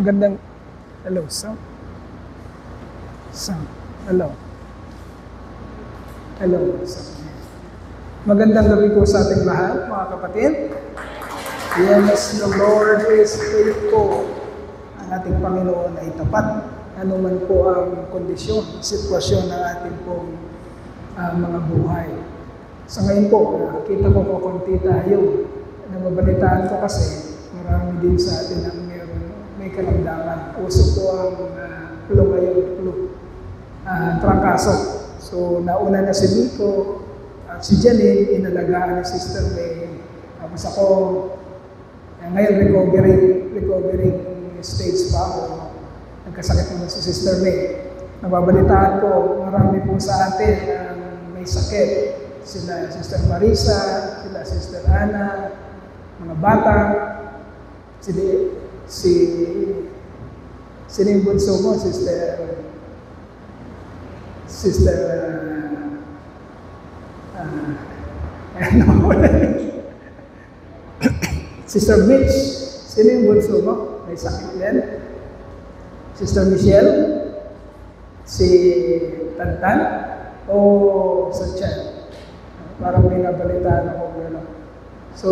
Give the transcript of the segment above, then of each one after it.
Magandang, hello, sound. Sound, hello. Hello, sound. Magandang gabi po sa ating lahat, mga kapatid. Yes, the Lord is faithful. Ang ating Panginoon ay tapat. Ano man po ang kondisyon, sitwasyon ng ating pong mga buhay. Sa ngayon po, kita ko konti tayo. Nababalitaan ko kasi marami din sa atin ang may karamdaman. Uso po ang flu ngayon, trangkaso. So, nauna na si Nico at si Janine, inalagaan ni Sister May. Tapos ako, ngayon recovering stage pa ako. Nagkasakit naman si Sister May. Nababalitaan ko, marami po sa atin ang may sakit. Sila Sister Marisa, sila Sister Ana, mga bata, sino yung bunso mo, Sister Mitch, sino yung bunso mo? May sakit yan. Sister Michelle, si Tantan, o sa Chan. Parang may nabalitaan ako gano'n. So,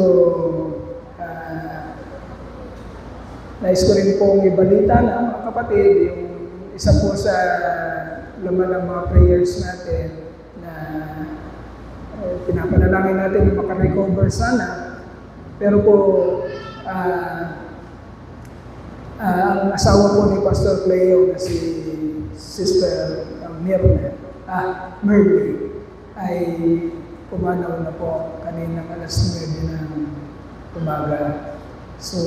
nais ko rin pong ibalita na mga kapatid, yung isa po sa laman ng mga prayers natin na pinapanalangin natin na makarecover sana. Pero po, ang asawa po ni Pastor Cleo na si Sister Merly ay pumanaw na po kaninang alas 9 ng umaga. So,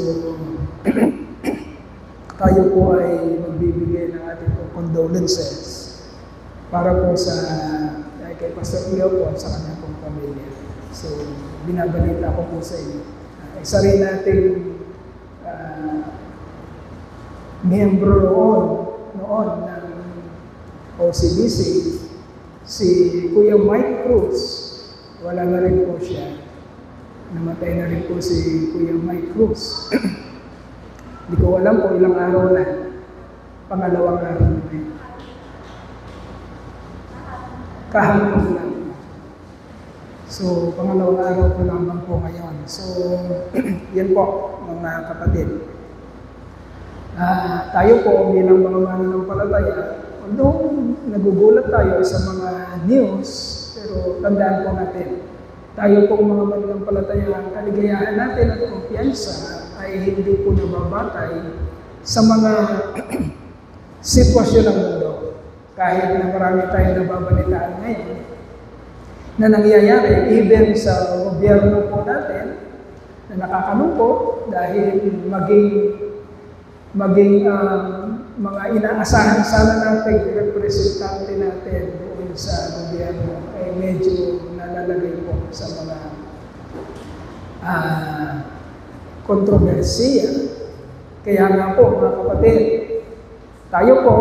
tayo po ay magbibigay ng ating condolences para po sa kay Pastor Cleo po at sa kanyang pong pamilya. So, binabalita ko po sa inyo. Isa rin nating miyembro noon ng OCBC, si Kuya Mike Cruz, wala na rin po siya. Namatay na rin po si Kuya Mike Cruz. Hindi ko alam po ilang araw na. Pangalawang araw na rin. Kahapon lang. So, pangalawang araw po lamang po ngayon. So, yan po, mga kapatid. Tayo po bilang mga mananampalataya, although nagugulat tayo sa mga news, pero tandaan po natin, tayo po mga mananampalataya, ang kaligayahan natin at kumpiyansa ay hindi po nababatay sa mga sitwasyon ng mundo. Kahit na marami tayong nababalitaan ngayon na nangyayari even sa gobyerno po natin na nakakalungkot dahil maging mga inaasahan sana natin representante natin doon sa gobyerno ay medyo nalalagay po sa mga kontrobersiya. Kaya nga po mga kapatid, tayo po,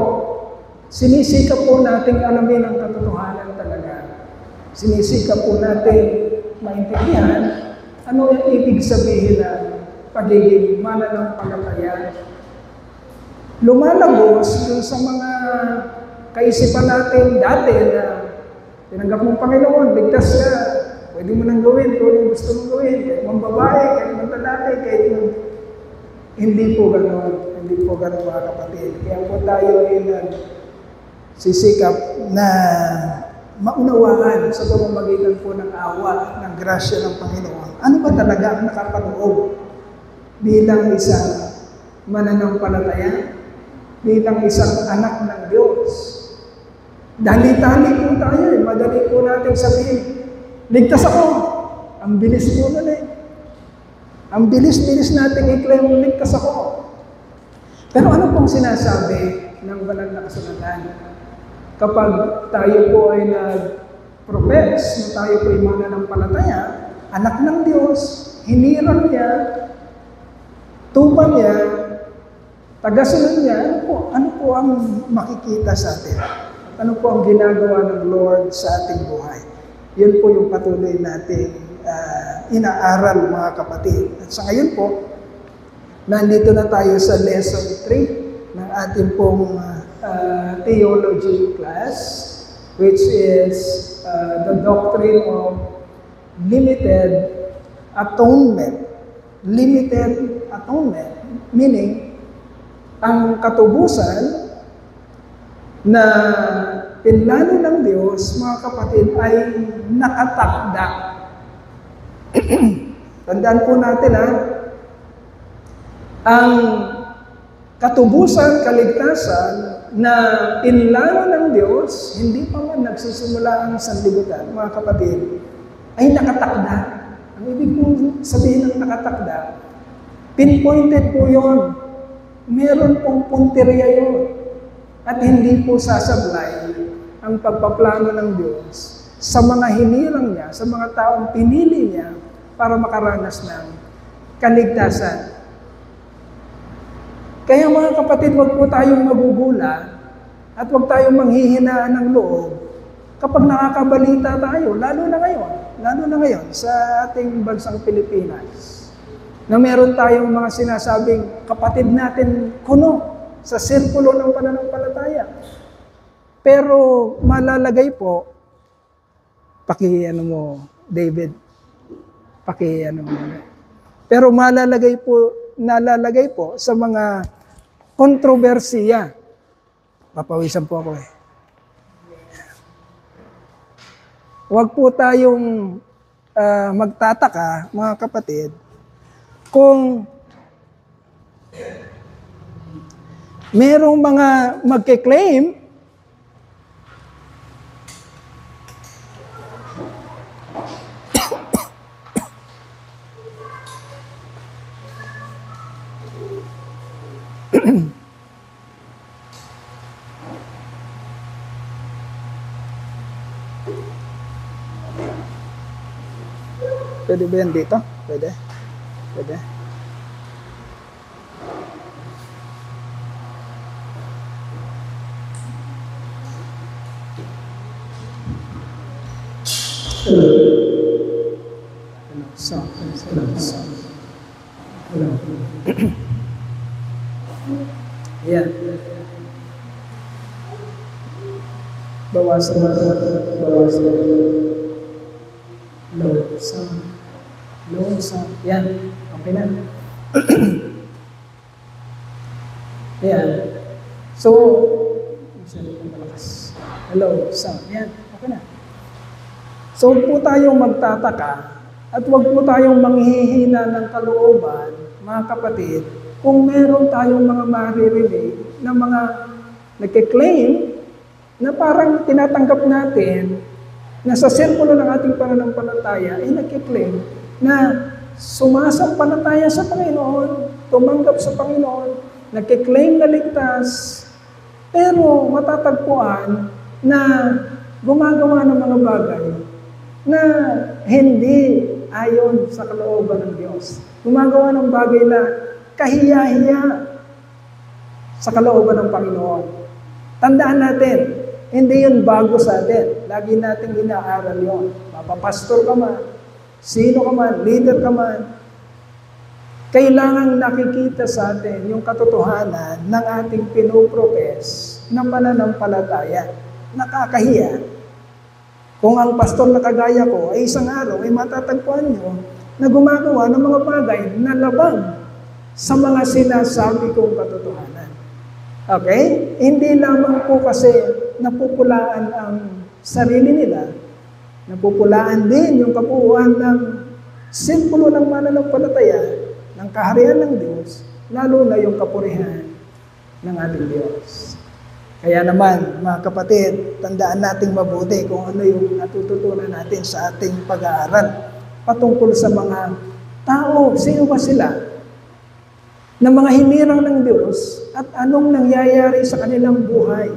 sinisikap po nating alamin ang katotohanan talaga. Sinisikap po natin maintindihan ano ang ibig sabihin ng pagiging mananampalataya. Lumalabos dun sa mga kaisipan natin dati na tinanggap mong Panginoon, ligtas ka, pwede mo nang gawin kung anong gusto mong gawin, kahit mong babae, kahit mong lalaki, kahit mong... Hindi po gano'n mga kapatid. Kaya po tayo ay sisikap na maunawaan sa pamamagitan po ng awa, ng grasya ng Panginoon. Ano ba talaga ang nakapaloob bilang isang mananampalataya? Bilang isang anak ng Diyos. Dali-dali po tayo madali po natin sabihin, ligtas ako. Ang bilis po nun Ang bilis-bilis natin i-claim, ligtas ako. Pero ano pong sinasabi ng banal na kasulatan? Kapag tayo po ay nag-profess na tayo po ay mananampalataya, anak ng Diyos, hinirang niya, tupan niya, tagasunod niya, ano po ang makikita sa atin? Ano po ang ginagawa ng Lord sa ating buhay? Yun po yung patuloy natin inaaral mga kapatid. At sa ngayon po, Nandito na tayo sa lesson 3 ng ating pong theology class, which is the doctrine of limited atonement. Limited atonement, meaning, ang katubusan na pinlano ng Diyos, mga kapatid, ay nakatakda. Tandaan po natin ang katubusan, kaligtasan na pinlano ng Diyos, hindi pa man nagsisimula ang sanlibutan, mga kapatid, ay nakatakda. Ang ibig kong sabihin ng nakatakda, pinpointed po yun. Meron pong punteriya yun. At hindi po sasablay ang pagpaplano ng Diyos sa mga hinirang niya, sa mga taong pinili niya para makaranas ng kaligtasan. Kaya mga kapatid, wag po tayong magugulat at wag tayong manghihinaan ng loob kapag nakakabalita tayo, lalo na ngayon sa ating bansang Pilipinas, na meron tayong mga sinasabing kapatid natin kuno sa sirkulo ng pananampalataya. Pero malalagay po, David, pero nalalagay po sa mga kontrobersiya. Papawisan po ako Huwag po tayong magtataka, mga kapatid, kung merong mga magke-claim Pwede ba yan dito? Pwede? Yan. Bawasan. Low sound. Yan. Okay na. Yan. So, hello sound. Yan. Okay na. So, huwag po tayong magtataka at huwag po tayong manghihina ng kalooban, mga kapatid, kung meron tayong mga maririnig na mga nagkiklaim na parang tinatanggap natin na sa sirkulo ng ating pananampalataya ay nagkiklaim na sumasampalataya sa Panginoon, tumanggap sa Panginoon, nagkiklaim na ligtas, pero matatagpuan na gumagawa ng mga bagay na hindi ayon sa kalooban ng Diyos. Gumagawa ng bagay na kahiya-hiya sa kalooban ng Panginoon. Tandaan natin, hindi yun bago sa atin. Lagi natin inaaral yun. Mapapastor ka man, sino ka man, leader ka man, kailangang nakikita sa atin yung katotohanan ng ating pinupropes na pananampalataya. Nakakahiya. Kung ang pastor na kagaya ko ay isang araw ay matatagpuan nyo na gumagawa ng mga bagay na labang sa mga sinasabi kong katotohanan. Okay? Hindi lamang po kasi napupulaan ang sarili nila, napupulaan din yung kabuuan ng sirkulo ng mananampalataya, ng kaharian ng Diyos, lalo na yung kapurihan ng ating Diyos. Kaya naman, mga kapatid, tandaan nating mabuti kung ano yung natututunan natin sa ating pag-aaral patungkol sa mga tao. Sino ba sila? Na mga hinirang ng Diyos at anong nangyayari sa kanilang buhay.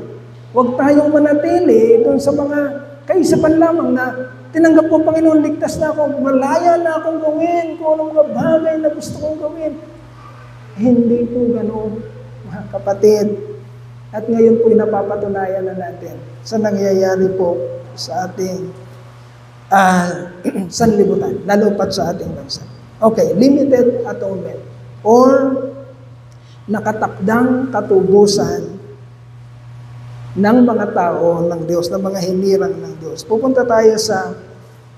Huwag tayong manatili doon sa mga kaisipan lamang na tinanggap ko, Panginoon, ligtas na ako, malaya na akong gawin kung anong mga bagay na gusto kong gawin. Hindi po ganoon, mga kapatid. At ngayon po'y napapatunayan na natin sa nangyayari po sa ating sanlibutan, lalo pat sa ating bansa. Okay, limited atonement or nakatakdang katubusan ng mga tao ng Diyos, ng mga hinirang ng Diyos. Pupunta tayo sa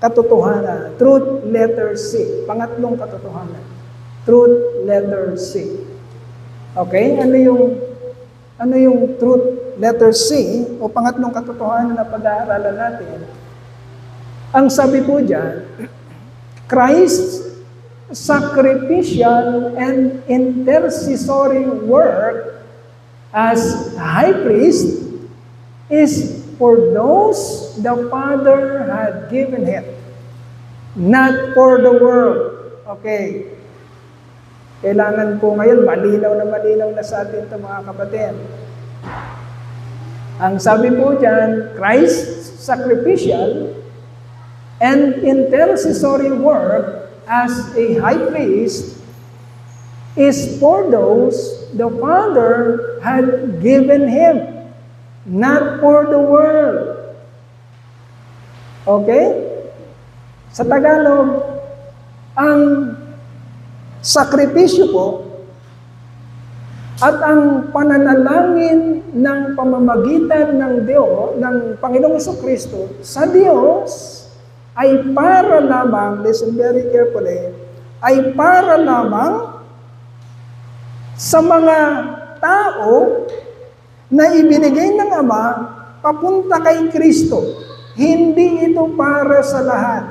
katotohanan. Truth letter C. Pangatlong katotohanan. Truth letter C. Okay? Ano yung truth letter C o pangatlong katotohanan na pag-aaralan natin? Ang sabi po dyan, Christ's sacrificial and intercessory work as high priest is for those the Father had given him, not for the world. Okay. Kailangan po ngayon, malinaw na sa atin ito mga kapatid. Ang sabi po dyan, Christ's sacrificial and intercessory work as a high priest is for those the Father had given him, not for the world. Okay? Sa Tagalog, ang sakripisyo po at ang pananalangin ng pamamagitan ng Diyos, ng Panginoong Jesucristo sa Diyos ay para lamang, listen very carefully, ay para lamang sa mga tao na ibinigay ng Ama papunta kay Kristo. Hindi ito para sa lahat.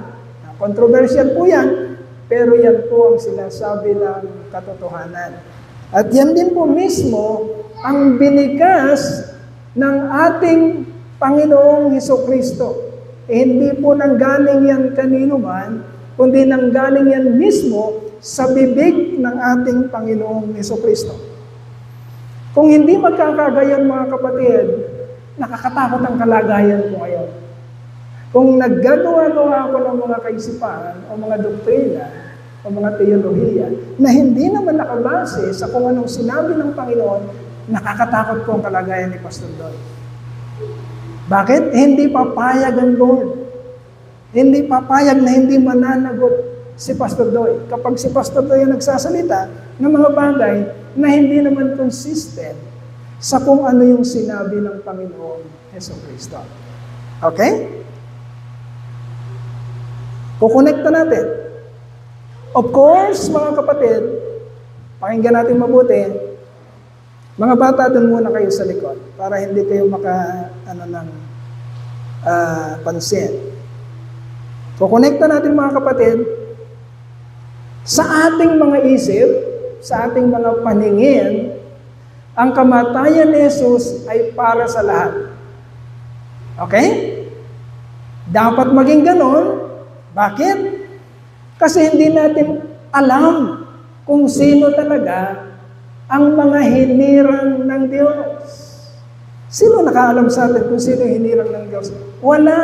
Controversial po yan, pero yan po ang sinasabi ng katotohanan. At yan din po mismo ang binigas ng ating Panginoong Hesukristo. Hindi po nanggaling yan kanino man, kundi nanggaling yan mismo sa bibig ng ating Panginoong Hesukristo. Kung hindi magkakagayon mga kapatid, nakakatakot ang kalagayan ko ngayon. Kung naggagawa-gawa ako ng mga kaisipan o mga doktrina o mga teolohiya na hindi naman nakabase sa kung anong sinabi ng Panginoon, nakakatakot po ang kalagayan ni Pastor Doy. Bakit? Hindi papayag ang Lord. Hindi papayag na hindi mananagot si Pastor Doy. Kapag si Pastor Doy ang nagsasalita ng mga bagay na hindi naman consistent sa kung ano yung sinabi ng Panginoong Jesucristo. Okay? Kukonekta natin. Of course, mga kapatid, pakinggan natin mabuti. Mga bata, doon muna kayo sa likod para hindi kayo pansin. Kukonekta natin mga kapatid sa ating mga isip, sa ating mga paningin, ang kamatayan ni Jesus ay para sa lahat. Okay? Dapat maging ganon. Bakit? Kasi hindi natin alam kung sino talaga ang mga hinirang ng Diyos. Sino nakaalam sa atin kung sino yung hinirang ng Diyos? Wala.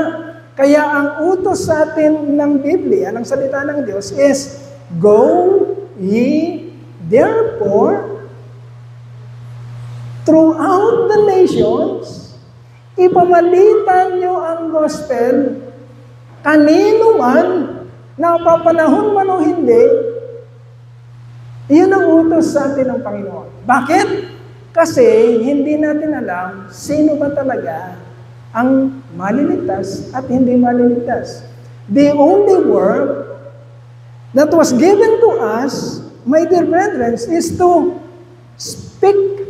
Kaya ang utos sa atin ng Biblia, ng salita ng Diyos is, go ye therefore throughout the nations, ipamalitan nyo ang gospel kanino man, napapanahon man o hindi, iyon ang utos sa atin ng Panginoon. Bakit? Kasi hindi natin alam sino ba talaga ang maliligtas at hindi maliligtas. The only work that was given to us, my dear brethren, is to speak,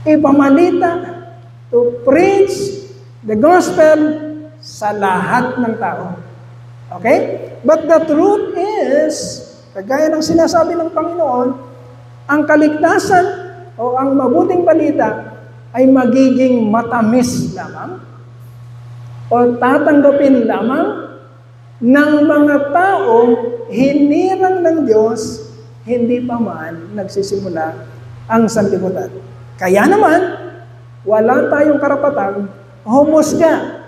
ipamalita, to preach the gospel sa lahat ng tao. Okay? But the truth is, kagaya ng sinasabi ng Panginoon, ang kaligtasan o ang mabuting balita ay magiging matamis lamang o tatanggapin lamang ng mga taong hinirang ng Diyos, hindi pa man nagsisimula ang sanlibutan. Kaya naman, wala tayong karapatang humusga.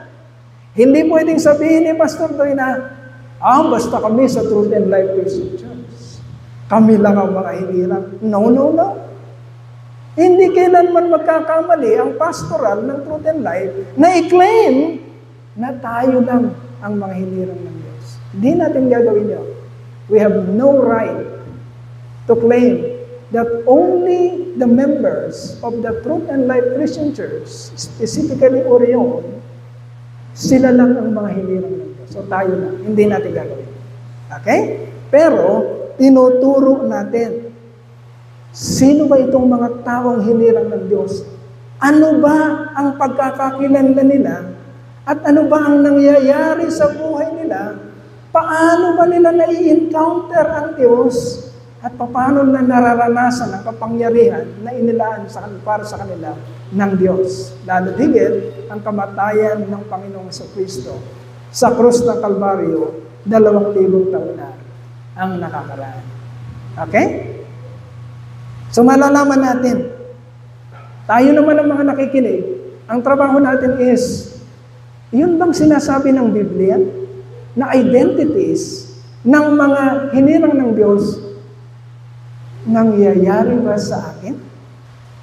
Hindi pwedeng sabihin ni Pastor Doy na, basta kami sa Truth and Life Christian Church. Kami lang ang mga hinirang. No. Hindi kailanman magkakamali ang pastoral ng Truth and Life na i-claim na tayo lang ang mga hinirang ng Diyos. Hindi natin gagawin yun. We have no right to claim that only the members of the Truth and Life Christian Church, specifically Orion, sila lang ang mga hinirang ng Diyos. So tayo lang, hindi natin gagawin. Okay? Pero, tinuturo natin, sino ba itong mga taong hinirang ng Diyos? Ano ba ang pagkakakilanlan nila? At ano ba ang nangyayari sa buhay nila? Paano ba nila nai-encounter ang Diyos? At paano na nararanasan ang kapangyarihan na inilaan para sa kanila ng Diyos? Lalo higit ang kamatayan ng Panginoong Kristo sa krus ng Kalbaryo, 2,000 taon na ang nakakaraan. Okay? So malalaman natin, tayo naman ang mga nakikinig, ang trabaho natin is, yun bang sinasabi ng Biblia na identities ng mga hinirang ng Diyos nangyayari ba sa akin?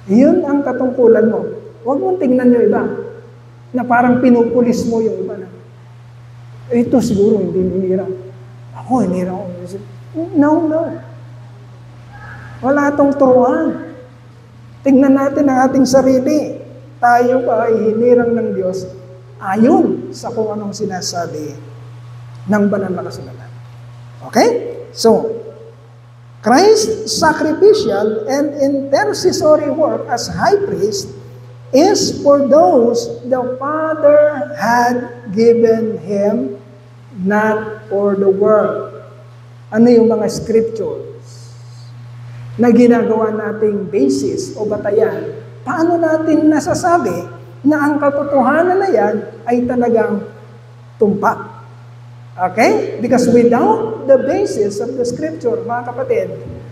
Yun ang katungkulan mo. Huwag mong tingnan yung iba na parang pinupulis mo yung iba na, ito siguro hindi hinirang. Ako hinirang. No. Wala itong turuan. Tingnan natin ang ating sarili. Tayo ba ay hinirang ng Diyos ayon sa kung anong sinasabi ng banal na kasulatan. Okay? So, Christ's sacrificial and intercessory work as high priest is for those the Father had given him, not for the world. Ano yung mga scriptures na ginagawa nating basis o batayan? Paano natin nasasabi na ang katotohanan na yan ay talagang tumpak? Okay? Because without the basis of the scripture, mga kapatid,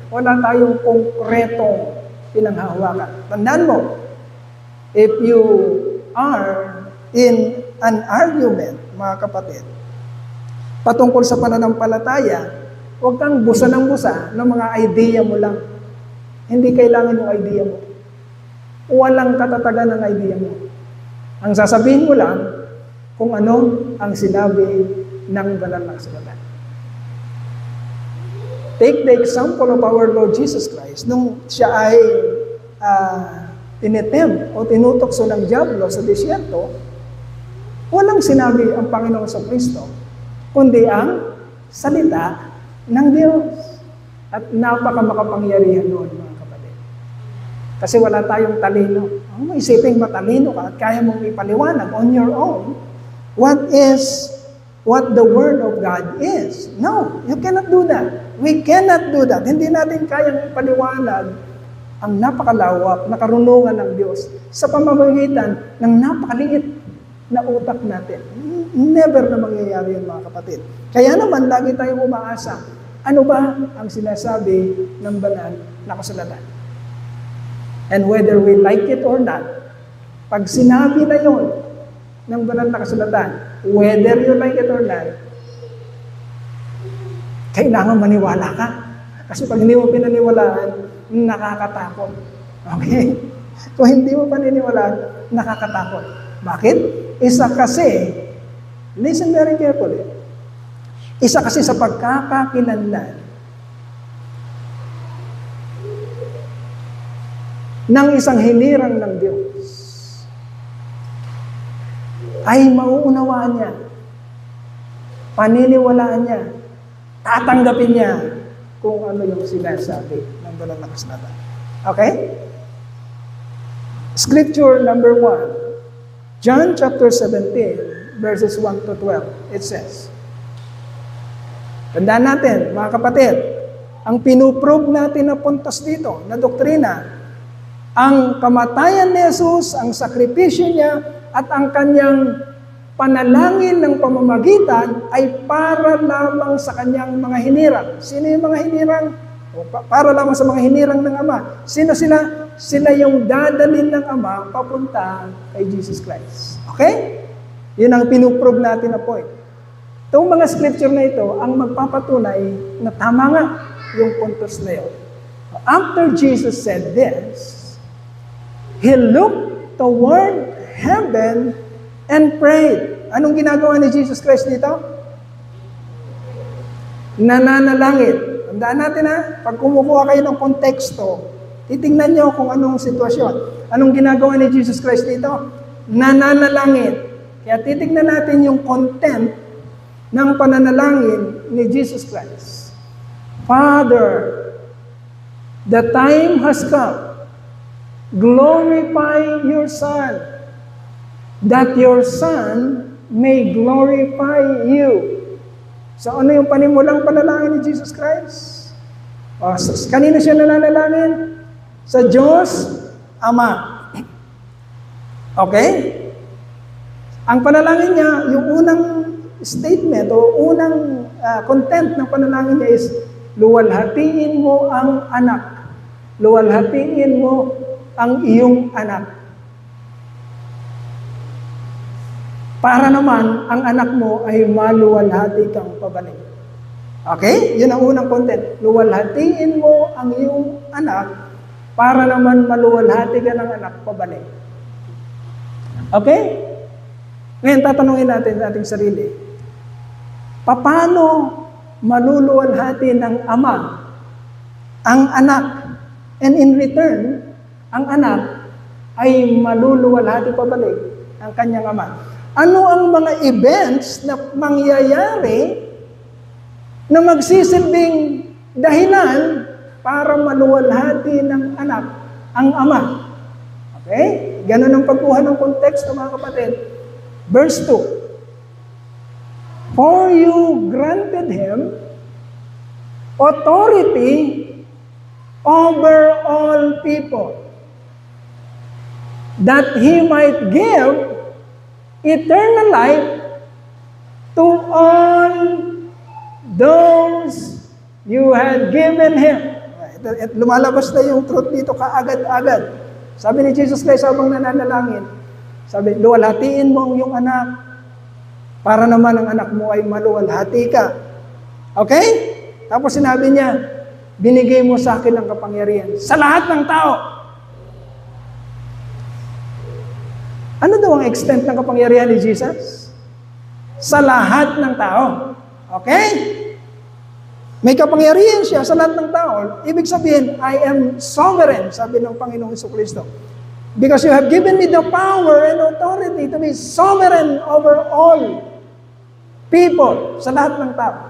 wala tayong konkretong pinanghahawakan. Tandaan mo, if you are in an argument, mga kapatid, patungkol sa pananampalataya, huwag kang busa ng busa ng mga idea mo lang. Hindi kailangan yung idea mo. Walang katatagan ng idea mo. Ang sasabihin mo lang kung ano ang sinabi ng banal na kasulatan. Take the example of our Lord Jesus Christ. Nung siya ay tinitem o tinutokso ng diablo sa disyerto, walang sinabi ang Panginoon sa Kristo, kundi ang salita ng Diyos. At napakamakapangyarihan noon, mga kapatid. Kasi wala tayong talino. Isipin matalino ka at kaya mong ipaliwanag on your own what the Word of God is. No, you cannot do that. We cannot do that. Hindi natin kayang ipaliwanag ang napakalawak na karunungan ng Diyos sa pamamagitan ng napakaliit na utak natin. Never na mangyayari yun, mga kapatid. Kaya naman, lagi tayong umaasa. Ano ba ang sinasabi ng banal na kasulatan? And whether we like it or not, pag sinabi na yun ng banal na kasulatan, whether you like it or not, kailangan maniwala ka. Kasi pag hindi mo pinaniwalaan, nakakatakot. Okay? Kung hindi mo paniniwalaan, nakakatakot. Bakit? Isa kasi, listen very carefully, isa kasi sa pagkakakilanlan ng isang hinirang ng Diyos ay mauunawaan niya, paniniwalaan niya, tatanggapin niya kung ano yung sinasabi ng banal na kasulatan. Okay? Scripture number 1, John chapter 17, verses 1 to 12. It says, tandaan natin, mga kapatid, ang pinuprove natin na puntos dito, na doktrina, ang kamatayan ni Jesus, ang sakripisyo niya, at ang kanyang panalangin ng pamamagitan ay para lamang sa kanyang mga hinirang. Sino yung mga hinirang? Para lamang sa mga hinirang ng Ama. Sino sila? Sila yung dadalhin ng Ama papunta kay Jesus Christ. Okay? Yun ang pinuprove natin na point. Itong mga scripture na ito ang magpapatunay na tama nga yung puntos na yun. After Jesus said this, He looked toward heaven and prayed. Anong ginagawa ni Jesus Christ dito? Nananalangin. Tandaan natin ha, pag kumukuha kayo ng konteksto, titingnan nyo kung anong sitwasyon. Anong ginagawa ni Jesus Christ dito? Nananalangin. Kaya titignan natin yung content ng pananalangin ni Jesus Christ. Father, the time has come. Glorify your Son, that your Son may glorify you. So ano yung panimulang panalangin ni Jesus Christ? Kanino siya nananalangin? Sa Diyos Ama. Okay? Ang panalangin niya, yung unang statement o unang content ng panalangin niya is, luwalhatiin mo ang anak. Luwalhatiin mo ang iyong anak. Para naman, ang anak mo ay maluwalhati kang pabalik. Okay? Yun ang unang content. Luwalhatiin mo ang iyong anak para naman maluwalhati ka ng anak pabalik. Okay? Ngayon, tatanungin natin sa ating sarili. Paano maluluwalhati ng ama ang anak? And in return, ang anak ay maluluwalhati pabalik ang kanyang ama. Ano ang mga events na mangyayari na magsisilbing dahilan para maluwalhati ng anak ang ama? Okay? Ganun ang pagkuha ng konteksto, mga kapatid. Verse 2. For you granted him authority over all people, that he might give eternal life to all those you had given him. Lumalabas na yung truth dito kaagad-agad. Sabi ni Jesus Christ habang nananalangin, sabi, luwalhatiin mo ang iyong anak para naman ang anak mo ay maluwalhati ka. Okay? Tapos sinabi niya, binigay mo sa akin ang kapangyarihan sa lahat ng tao. Ano daw ang extent ng kapangyarihan ni Jesus? Sa lahat ng tao. Okay? May kapangyarihan siya sa lahat ng tao. Ibig sabihin, I am sovereign, sabi ng Panginoong Jesucristo. Because you have given me the power and authority to be sovereign over all people, sa lahat ng tao.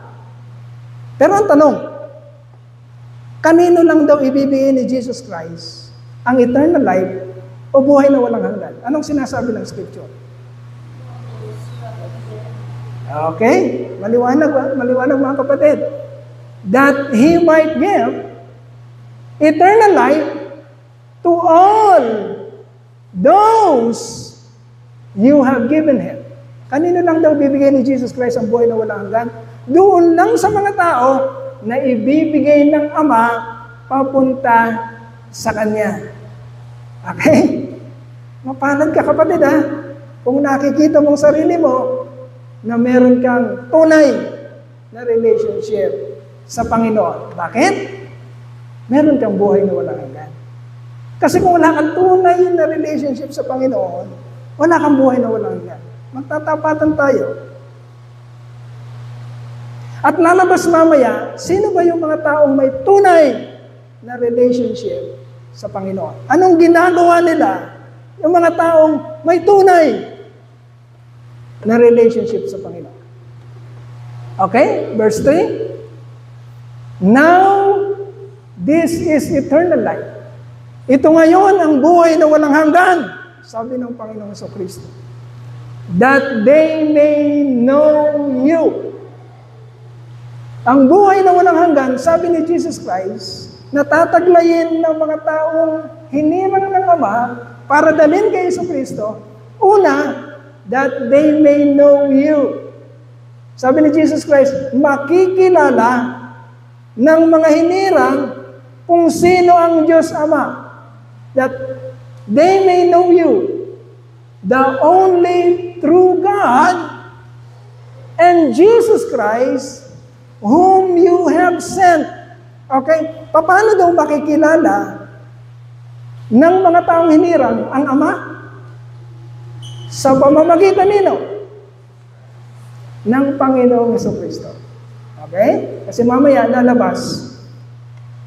Pero ang tanong, kanino lang daw ibibigay ni Jesus Christ ang eternal life o buhay na walang hanggan? Anong sinasabi ng Scripture? Okay? Maliwanag mga kapatid. That He might give eternal life to all those you have given Him. Kanino lang daw bibigay ni Jesus Christ ang buhay na walang hanggan? Doon lang sa mga tao na ibibigay ng Ama papunta sa Kanya. Okay? Mapalad ka kapatid ha. Kung nakikita mong sarili mo na meron kang tunay na relationship sa Panginoon. Bakit? Meron kang buhay na walang hanggan. Kasi kung wala kang tunay na relationship sa Panginoon, wala kang buhay na walang hanggan. Magtatapatan tayo. At lalabas mamaya, sino ba yung mga taong may tunay na relationship sa Panginoon? Anong ginagawa nila yung mga taong may tunay na relationship sa Panginoon? Okay? Verse 3. Now, this is eternal life. Ito ngayon ang buhay na walang hanggan, sabi ng Panginoong Jesucristo. That they may know you. Ang buhay na walang hanggan, sabi ni Jesus Christ, natataglayin ng mga taong hinirang ng Ama para dalhin kay Jesucristo. Una, that they may know you. Sabi ni Jesus Christ, makikilala ng mga hinirang kung sino ang Diyos Ama. That they may know you, the only true God, and Jesus Christ, whom you have sent. Okay? Paano daw makikilala ng mga taong hinirang ang Ama? Sa pamamagitan nino? Ng Panginoong Jesucristo. Okay? Kasi mamaya lalabas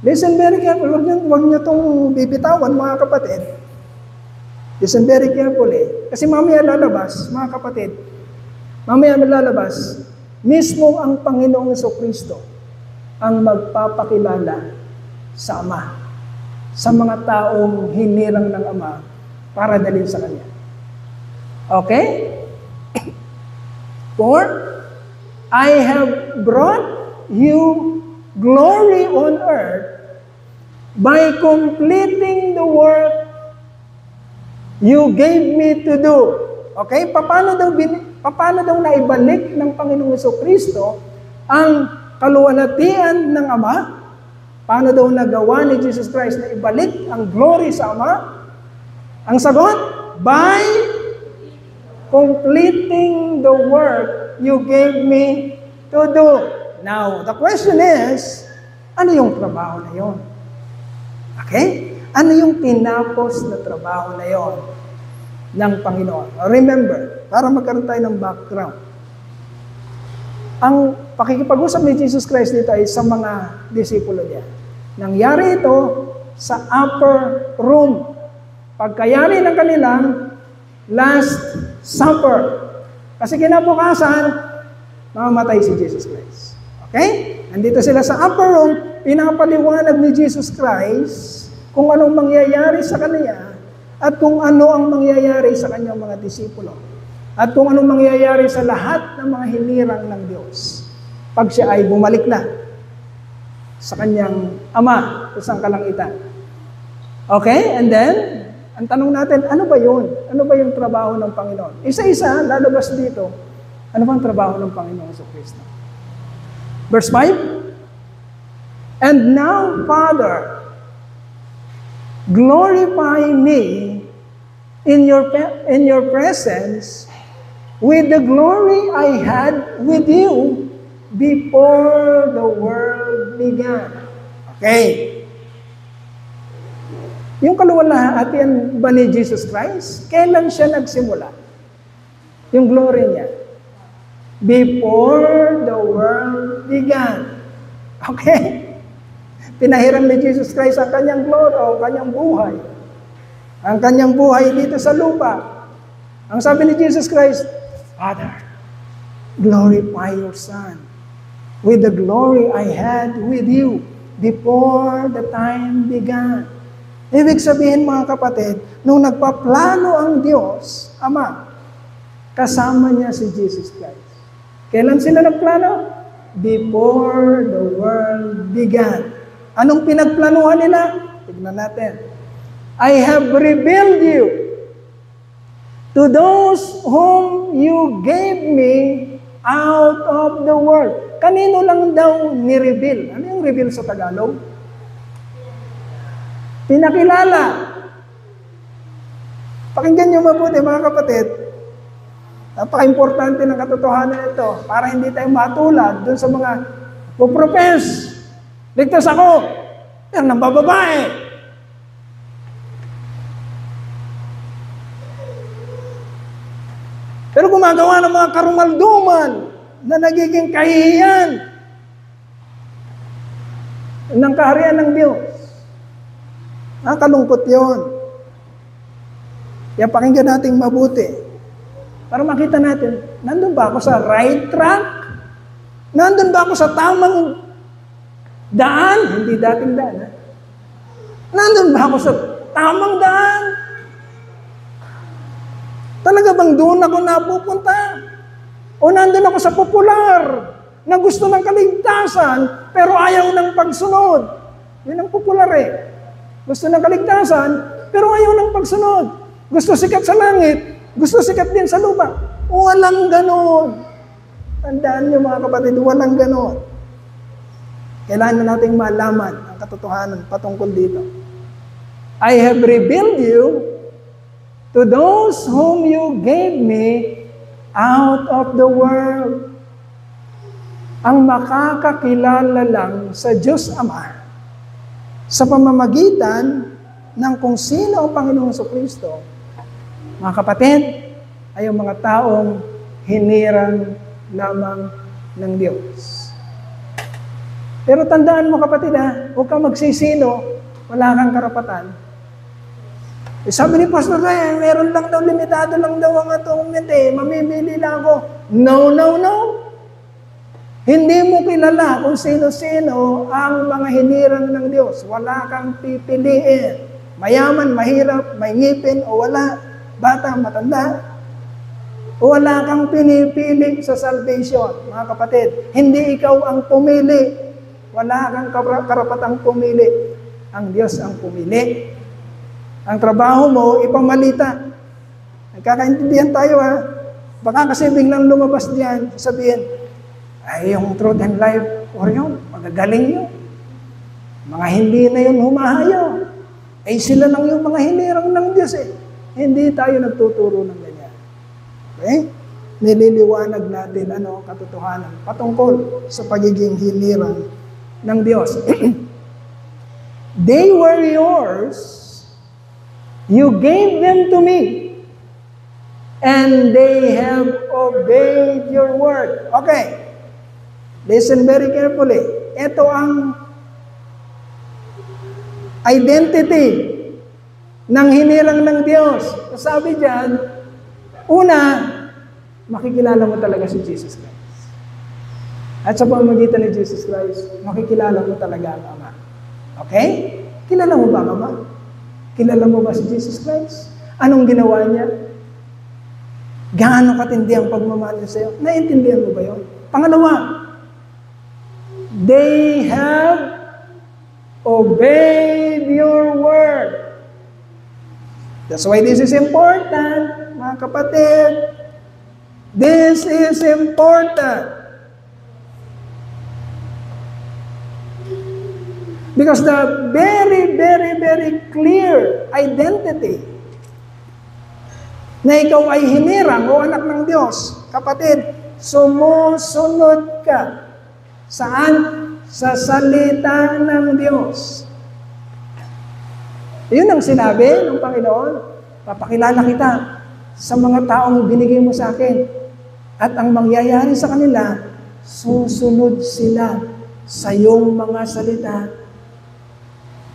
Listen very careful. Huwag niyo itong bibitawan, mga kapatid. Listen very carefully. Kasi mamaya lalabas, mga kapatid, mamaya lalabas, mismo ang Panginoong Jesucristo ang magpapakilala sa Ama, sa mga taong hinirang ng Ama para dalhin sa Kanya. Okay? For I have brought you glory on earth by completing the work you gave me to do. Okay? Paano daw naibalik ng Panginoong Jesucristo ang kaluwalhatian ng Ama? Paano daw nagawa ni Jesus Christ na ibalik ang glory sa Ama? Ang sagot, by completing the work you gave me to do. Now, the question is, ano yung trabaho na yon? Okay? Ano yung tinapos na trabaho na yon ng Panginoon? Remember, para magkaroon tayo ng background, ang pakikipag-usap ni Jesus Christ dito ay sa mga disipulo niya. Nangyari ito sa upper room. Pagkayari ng kanilang Last Supper. Kasi kinabukasan, mamamatay si Jesus Christ. Okay? Nandito sila sa upper room, pinapaliwanag ni Jesus Christ kung anong mangyayari sa Kanya at kung ano ang mangyayari sa Kanyang mga disipulo. At kung anong mangyayari sa lahat ng mga hinirang ng Diyos pag siya ay bumalik na sa Kanyang Ama sa kalangitan. Okay? And then, ang tanong natin, ano ba yun? Ano ba yung trabaho ng Panginoon? Isa-isa, lalabas dito. Ano bang trabaho ng Panginoon sa Kristo? Verse 5, And now, Father, glorify me in your presence with the glory I had with you before the world began. Okay. Yung kaluwalhatian ba ni Jesus Christ? Kailan siya nagsimula? Yung glory niya. Before the world began. Okay? Pinahiram ni Jesus Christ ang kanyang glory o kanyang buhay. Ang kanyang buhay dito sa lupa. Ang sabi ni Jesus Christ, Father, glorify your Son with the glory I had with you before the time began. Ibig sabihin, mga kapatid, nung nagpaplano ang Diyos, Ama, kasama niya si Jesus Christ. Kailan sila nagplano? Before the world began. Anong pinagplanuhan nila? Tignan natin. I have revealed you to those whom you gave me out of the world. Kanino lang daw ni-reveal? Ano yung reveal sa Tagalog? Pinakilala. Pakinggan niyo mabuti, mga kapatid. Napaka-importante ng katotohanan ito para hindi tayo matulad dun sa mga puprofess. Ligtas ako. Yan ang bababae. Pero gumagawa ng mga karumalduman na nagiging kahihiyan ng kaharian ng Diyos. Nakakalungkot yun. Kaya pakinggan natin mabuti. Para makita natin, nandun ba ako sa right track? Nandun ba ako sa tamang daan? Hindi dating daan. Ha? Nandun ba ako sa tamang daan? Talaga bang doon ako napupunta? O nandun ako sa popular na gusto ng kaligtasan pero ayaw ng pagsunod? Yun ang popular eh. Gusto ng kaligtasan, pero ayaw ng pagsunod. Gusto sikat sa langit, gusto sikat din sa lupa. Walang ganon. Tandaan niyo, mga kapatid, walang ganon. Kailangan nating malaman ang katotohanan patungkol dito. I have revealed you to those whom you gave me out of the world. Ang makakakilala lang sa Diyos Ama sa pamamagitan ng kung sino ang Panginoong Jesucristo, mga kapatid, ay ang mga taong hinirang lamang ng Diyos. Pero tandaan mo kapatid huwag kang magsisino, wala kang karapatan. Sabi ni Pastor Ryan, meron lang daw, limitado lang daw ang atonement mamimili lang ako. No, no, no. Hindi mo kilala kung sino-sino ang mga hinirang ng Diyos. Wala kang pipiliin. Mayaman, mahirap, may ngipin o wala. Bata, matanda. Wala kang pinipili sa salvation, mga kapatid. Hindi ikaw ang pumili. Wala kang karapatang pumili. Ang Diyos ang pumili. Ang trabaho mo, ipamalita. Nagkakaintindihan tayo Baka kasi biglang lumabas diyan, sabihin, ay yung truth and life, or yun, magagaling yun. Mga hindi na yun humahayaw. Ay sila lang yung mga hinirang ng Diyos Hindi tayo nagtuturo ng ganyan. Okay? Nililiwanag natin katotohanan patungkol sa pagiging hinirang ng Diyos. They were yours. You gave them to me, and they have obeyed your word. Okay, listen very carefully. Ito ang identity ng hinirang ng Diyos. Sabi diyan, una, makikilala mo talaga si Jesus Christ. At sa pamamagitan ni Jesus Christ, makikilala mo talaga ang Ama. Okay? Kilala mo ba ang Ama? Kilala mo ba si Jesus Christ? Anong ginawa niya? Gaano katindi ang pagmamahal niya sa'yo? Naiintindihan mo ba yun? Pangalawa, they have obeyed your word. That's why this is important, mga kapatid. This is important. Because the very, very, very clear identity na ikaw ay hinirang o anak ng Diyos, kapatid, sumusunod ka. Saan? Sa salita ng Diyos. Yun ang sinabi ng Panginoon. Papakilala kita sa mga taong binigay mo sa akin. At ang mangyayari sa kanila, susunod sila sa iyong mga salita.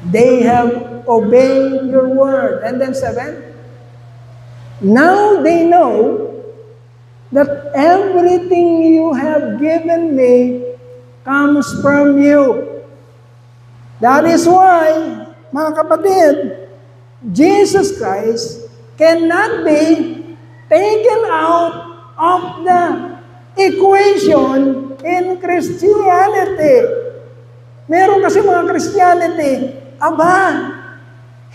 They have obeyed your word. And then 7, now they know that everything you have given me comes from you. That is why, mga kapatid, Jesus Christ cannot be taken out of the equation in Christianity. Meron kasi mga Christianity,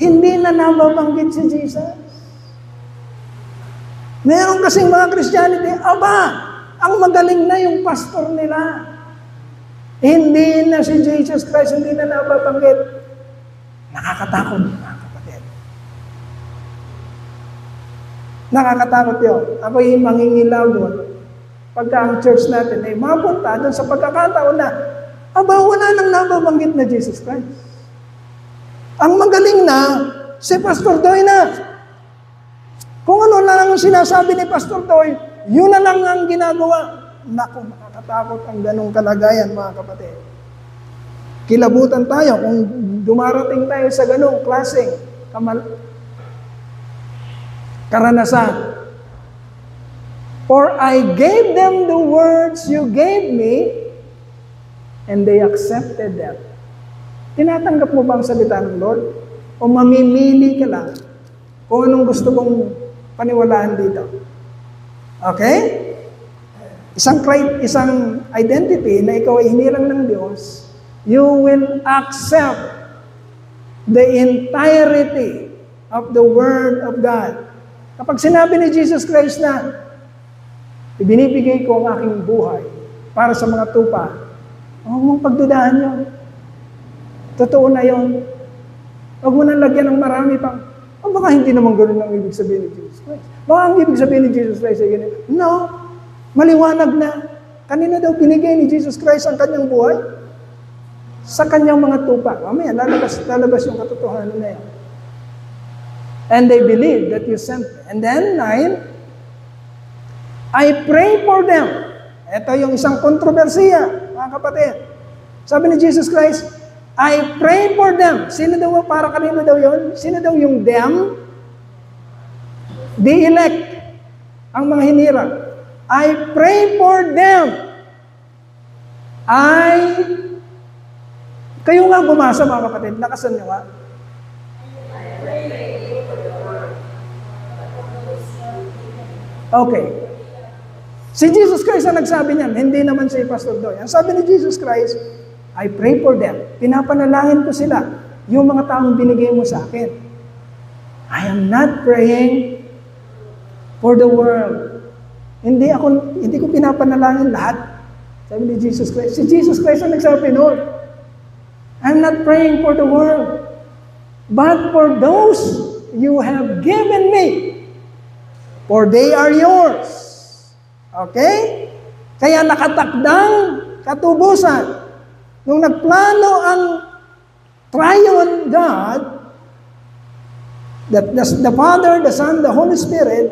hindi na nababanggit si Jesus. Meron kasing mga Christianity, ang magaling na yung pastor nila. Hindi na si Jesus Christ, hindi na nababanggit. Nakakatakot, mga kapatid. Nakakatakot yun. Ako'y mangingilaw doon. Pagka ang church natin ay mapunta doon sa pagkakataon na, wala nang nababanggit na Jesus Christ. Ang magaling na, si Pastor Doy na. Kung ano na lang sinasabi ni Pastor Doy, yun na lang ang ginagawa. Naku, nakakatakot ang ganong kalagayan, mga kapatid. Kilabutan tayo kung dumarating tayo sa ganong klaseng karanasan. For I gave them the words you gave me, and they accepted them. Tinatanggap mo ba ang salita ng Lord? O mamimili ka lang kung anong gusto mong paniwalaan dito? Okay? Isang identity na ikaw ay hinirang ng Diyos, you will accept the entirety of the Word of God. Kapag sinabi ni Jesus Christ na, ibinibigay ko ang aking buhay para sa mga tupa, huwag mong pagdudahan yun. Totoo na yun. Huwag mo nang lagyan ng marami pang, baka hindi naman ganoon ang ibig sabihin ni Jesus Christ. Baka ang ibig sabihin ni Jesus Christ ay ganyan. No, maliwanag na. Kanina daw binigay ni Jesus Christ ang kanyang buhay sa kanyang mga tupa. Mamaya, lalabas yung katotohanan na yan. And they believe that you sent me. And then, 9, I pray for them. Ito yung isang kontrobersiya, mga kapatid. Sabi ni Jesus Christ, I pray for them. Sino daw, para kanino daw yun? Sino daw yung them? The elect. Ang mga hinirang. I pray for them. Kayo nga bumasa mga kapatid. Lakasan nyo nga. Okay. Si Jesus Christ ang nagsabi niyan, hindi naman si Pastor Doy. Ang sabi ni Jesus Christ, I pray for them. Pinapanalangin ko sila. Yung mga taong binigay mo sa akin. I am not praying for the world. Hindi ko pinapanalangin lahat. Sabi ni Jesus Christ. Si Jesus Christ ang nagsabi noon. I'm not praying for the world, but for those you have given me, for they are yours. Okay? Kaya nakatakdang katubusan. Nung nagplano ang Triune God, the Father, the Son, the Holy Spirit,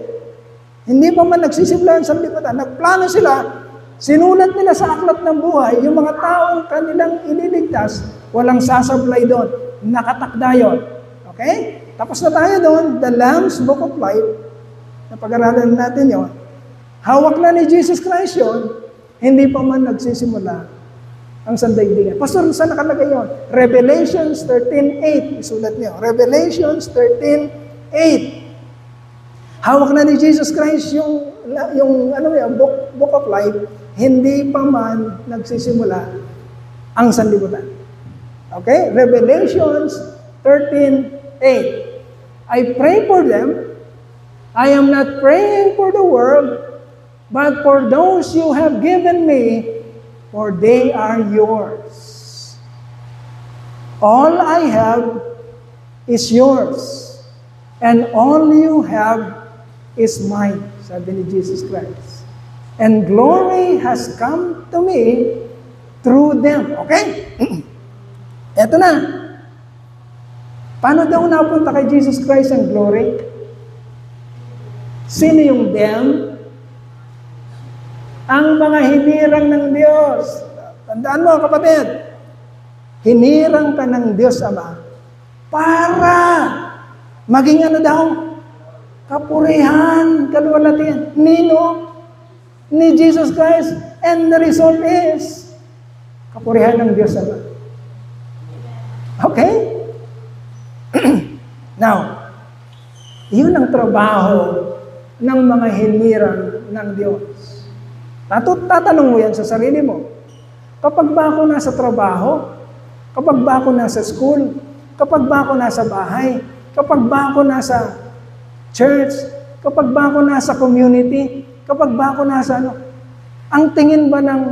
hindi pa man nagsisimula sa liputan. Nagplano sila, sinulat nila sa aklat ng buhay, yung mga taong kanilang ililigtas, walang sasablay doon. Nakatakda yun. Okay? Tapos na tayo doon, the Lamb's Book of Life, napag-aralan natin yon. Hawak na ni Jesus Christ yun, hindi pa man nagsisimula ang sandaigdigan. Pastor, saan nakalagay yun? Revelations 13:8. Isulat niyo. Revelations 13:8. Hawak na ni Jesus Christ yung book of life, hindi pa man nagsisimula ang sanlibutan. Okay? Revelations 13:8. I pray for them. I am not praying for the world, but for those you have given me, for they are yours. All I have is yours, and all you have is mine, sabi ni Jesus Christ. And glory has come to me through them. Okay? Eto na. Paano daw napunta kay Jesus Christ ang glory? Sino yung them? Ang mga hinirang ng Diyos. Tandaan mo, kapatid. Hinirang ka ng Diyos Ama para maging ano daw? Kapurihan, kaluwalhatian. Nino? Ni Jesus Christ. And the result is kapurihan ng Diyos Ama. Okay? Now, yun ang trabaho ng mga hinirang ng Diyos. Tatanong mo yan sa sarili mo. Kapag ba ako nasa trabaho, kapag ba ako nasa school, kapag ba ako nasa bahay, kapag ba ako nasa church, kapag ba ako nasa community, kapag ba ako nasa ang tingin ba ng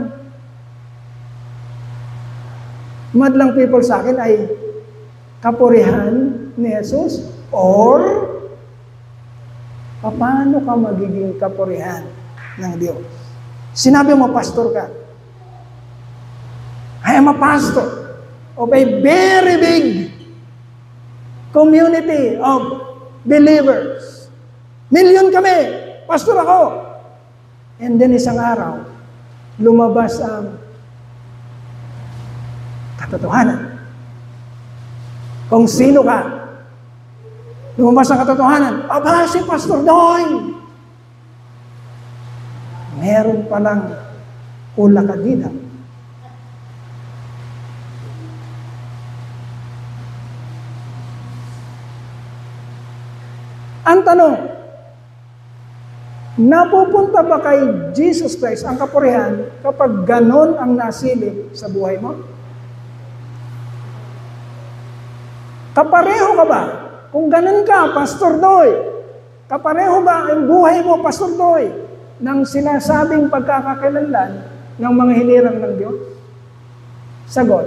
madlang people sa akin ay kapurihan ni Jesus? Or paano ka magiging kapurihan ng Diyos? Sinabi mo, pastor ka. I am a pastor of a very big community of believers. Million kami. Pastor ako. And then isang araw, lumabas ang katotohanan. Kung sino ka, lumabas ang katotohanan. Aba, si Pastor Doy. Meron palang ulakadida. Ang tanong, napupunta ba kay Jesus Christ ang kapurihan kapag ganon ang nasilip sa buhay mo? Kapareho ka ba? Kung ganon ka, Pastor Doy, kapareho ba ang buhay mo, Pastor Doy, ng sinasabing pagkakakilanlan ng mga hinirang ng Diyos? Sagot,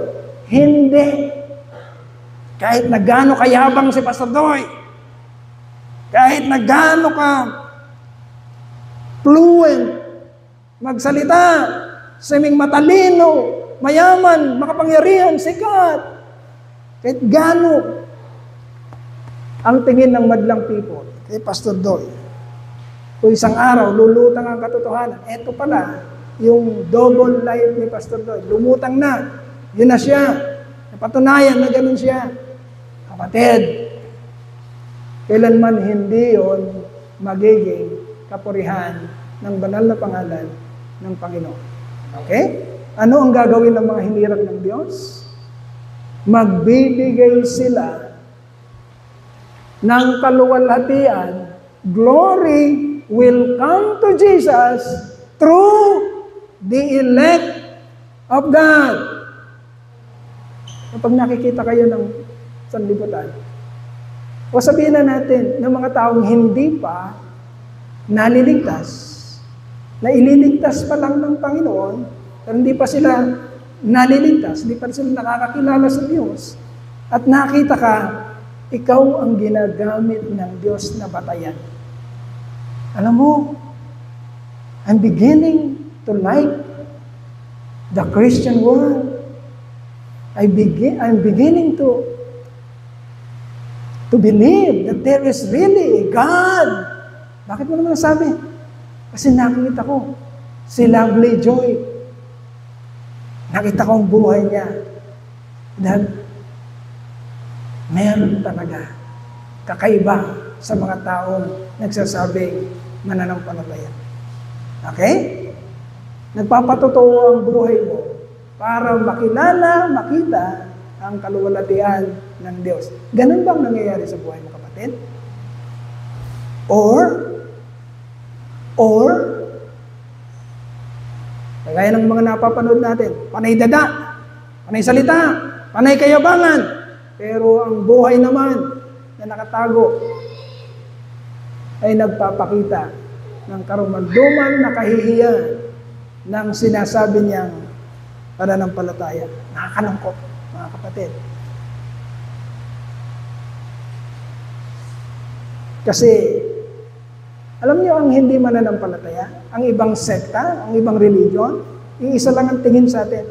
hindi. Kahit na gaano kayabang si Pastor Doy, kahit na gaano ka fluent, magsalita, seming matalino, mayaman, makapangyarihan, sikat, kahit gaano ang tingin ng madlang people kay Pastor Doy, kung isang araw, lulutang ang katotohanan. Eto pala, yung double life ni Pastor Doy. Lumutang na. Yun na siya. Napatunayan na ganun siya. Kapatid, kailanman hindi yon magiging kapurihan ng banal na pangalan ng Panginoon. Okay? Ano ang gagawin ng mga hinirang ng Diyos? Magbibigay sila ng kaluwalhatian. Glory will come to Jesus through the elect of God. Kapag nakikita kayo ng sanlibutan, o sabihin na natin ng mga taong hindi pa naliligtas, na ililigtas pa lang ng Panginoon, pero hindi pa sila naliligtas, hindi pa sila nakakakilala sa Diyos, at nakita ka, ikaw ang ginagamit ng Diyos na batayan. Alam mo, I'm beginning to like the Christian world. I'm beginning to believe that there is really a God. Bakit mo naman nasabi? Kasi nakita ko si Lovely Joy. Nakita ko ang buhay niya. Dahil meron talaga kakaiba sa mga taong nagsasabing mananampalataya. Okay? Nagpapatotoo ang buhay mo para makilala, makita ang kaluwalhatian ng Diyos. Ganun bang nangyayari sa buhay mo, kapatid? Or, kagaya ng mga napapanood natin, panay dada, panay salita, panay kayabangan, pero ang buhay naman na nakatago ay nagpapakita ng karumalduman na kahihiyan ng sinasabi niyang pananampalataya. Nakakalungkot, mga kapatid. Kasi, alam niyo ang hindi mananampalataya, ang ibang sekta, ang ibang religion, iisa lang ang tingin sa atin.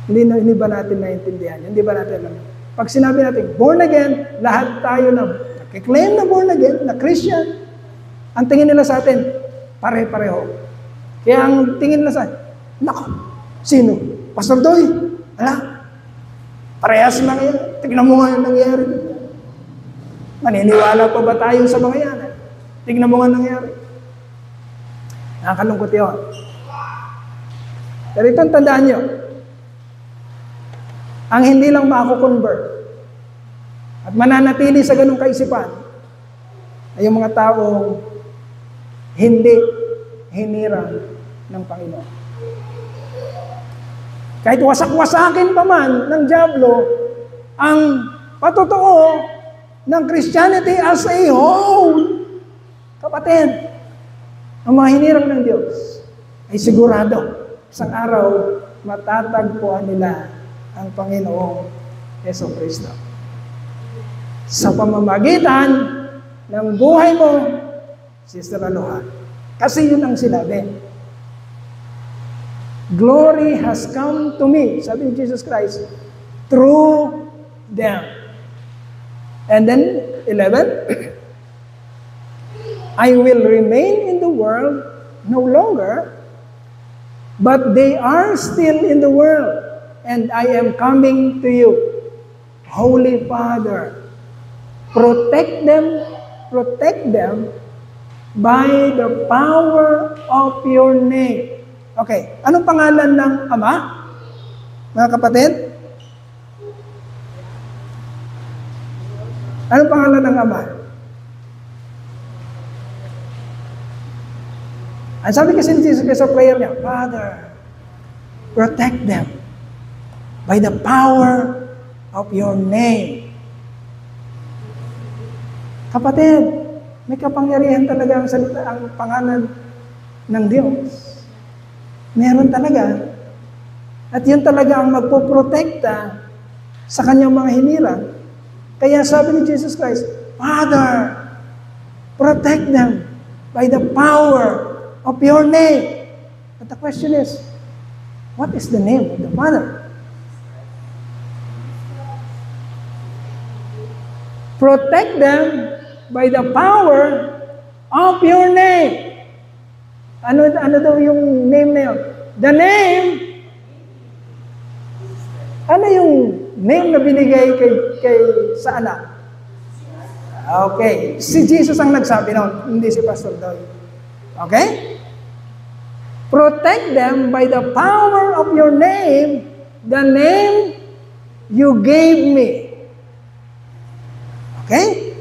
Hindi ba natin naiintindihan? Hindi ba natin alam? Pag sinabi natin, born again, lahat tayo na nakiklaim na born again, na Christian, ang tingin nila sa atin, pare-pareho. Kaya ang tingin nila sa atin, nako, sino? Pastor Doy? Ala? Parehas lang yan. Tignan mo nga yung nangyari. Maniniwala pa ba tayo sa mga yan? Tignan mo nga nangyari. Nakakalungkot yun. Pero itong tandaan nyo, ang hindi lang mako-convert at mananatili sa ganung kaisipan ay yung mga taong hindi hinirang ng Panginoon. Kahit wasak-wasakin pa man ng dyablo ang patotoo ng Christianity as a whole, kapatid, ang mga hinirang ng Diyos ay sigurado isang araw matatagpuan nila ang Panginoong Jesucristo. Sa pamamagitan ng buhay mo, Sister Aloha. Kasi yun ang sinabi. Glory has come to me, sabi ni Jesus Christ, through them. And then, 11, I will remain in the world no longer, but they are still in the world, and I am coming to you. Holy Father, protect them by the power of your name. Okay, anong pangalan ng Ama, mga kapatid? Anong pangalan ng Ama? Ang sabi kasi ni Jesus sa prayer niya, Father, protect them by the power of your name. Kapatid, may kapangyarihan talaga ang salita, ang pangalan ng Diyos. Meron talaga. At yun talaga ang magpoprotekta sa kanyang mga hinirang. Kaya sabi ni Jesus Christ, Father, protect them by the power of your name. But the question is, what is the name of the Father? Protect them by the power of your name. Ano daw yung name na yun? The name Ano yung name na binigay sa anak? Okay. Si Jesus ang nagsabi noon, hindi si Pastor Doy. Okay? Protect them by the power of your name, the name you gave me. Okay?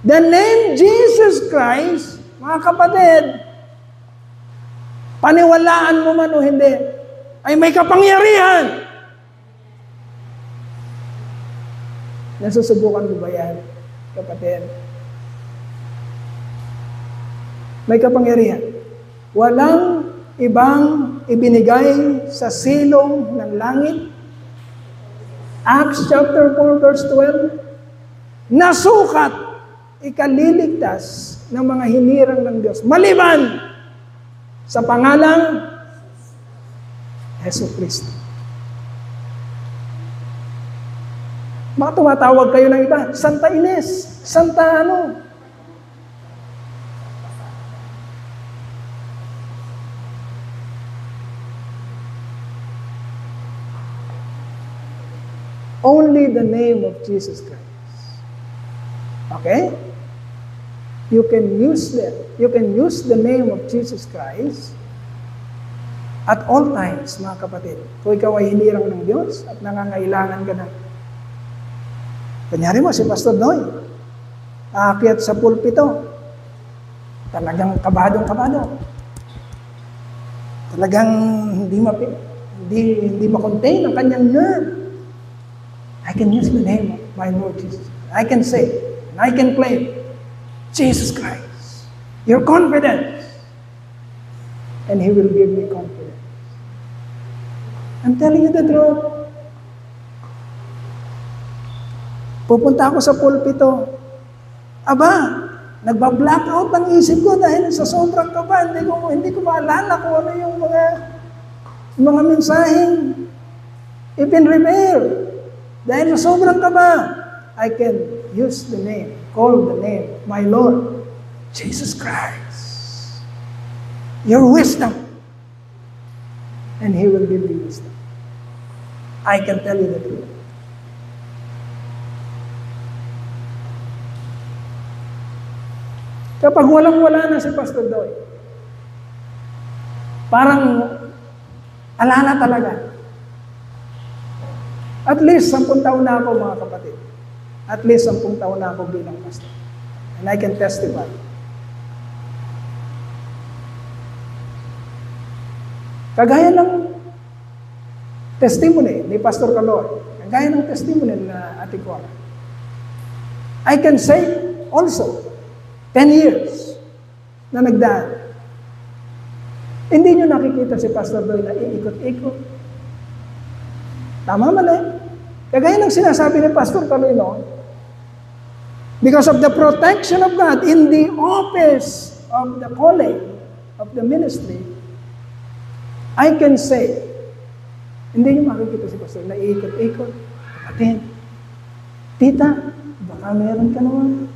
The name Jesus Christ, mga kapatid, paniwalaan mo man o hindi, ay may kapangyarihan. Nasusubukan mo ba yan, kapatid? May kapangyarihan. Walang ibang ibinigay sa silong ng langit. Acts chapter 4 verse 12, nasukat, ikaliligtas ng mga hinirang ng Diyos, maliban sa pangalang Yesu Cristo. Mga tumatawag kayo ng iba, Santa Ines, Santa ano. Only the name of Jesus Christ. Okay? You can use that. You can use the name of Jesus Christ at all times, mga kapatid. Kung ikaw ay hinirang ng Diyos at nangangailangan ka na. Kunyari mo, si Pastor Noy, aakyat sa pulpito, talagang kabadong-kabado. Talagang hindi ma-contain ang kanyang nerve. I can use the name of my Lord Jesus. I can say, and I can claim, Jesus Christ, your confidence. And He will give me confidence. I'm telling you the truth. Pupunta ako sa pulpito. Aba, nagba-blackout ang isip ko dahil sa sobrang kaba. Hindi ko maalala kung ano yung mga mensaheng ipin-reveal. Dahil sa sobrang kaba, I can use the name, call the name, my Lord, Jesus Christ. Your wisdom. And He will give you wisdom. I can tell you the truth. Kapag walang-wala na si Pastor Doy, parang alala talaga. At least 10 taon na ako, mga kapatid. At least 10 taon na ako bilang pastor. And I can testify. Kagaya ng testimony ni Pastor Calor, kagaya ng testimony na Ate Cora, I can say also, 10 years na nagdaan. Hindi nyo nakikita si Pastor Doy na iikot-ikot. Tama mali. Kagaya ng sinasabi ni Pastor Calino, because of the protection of God in the office of the calling of the ministry, I can say, hindi nyo makikita si Pastor na iikot-ikot. Kapatid, tita, baka meron ka naman.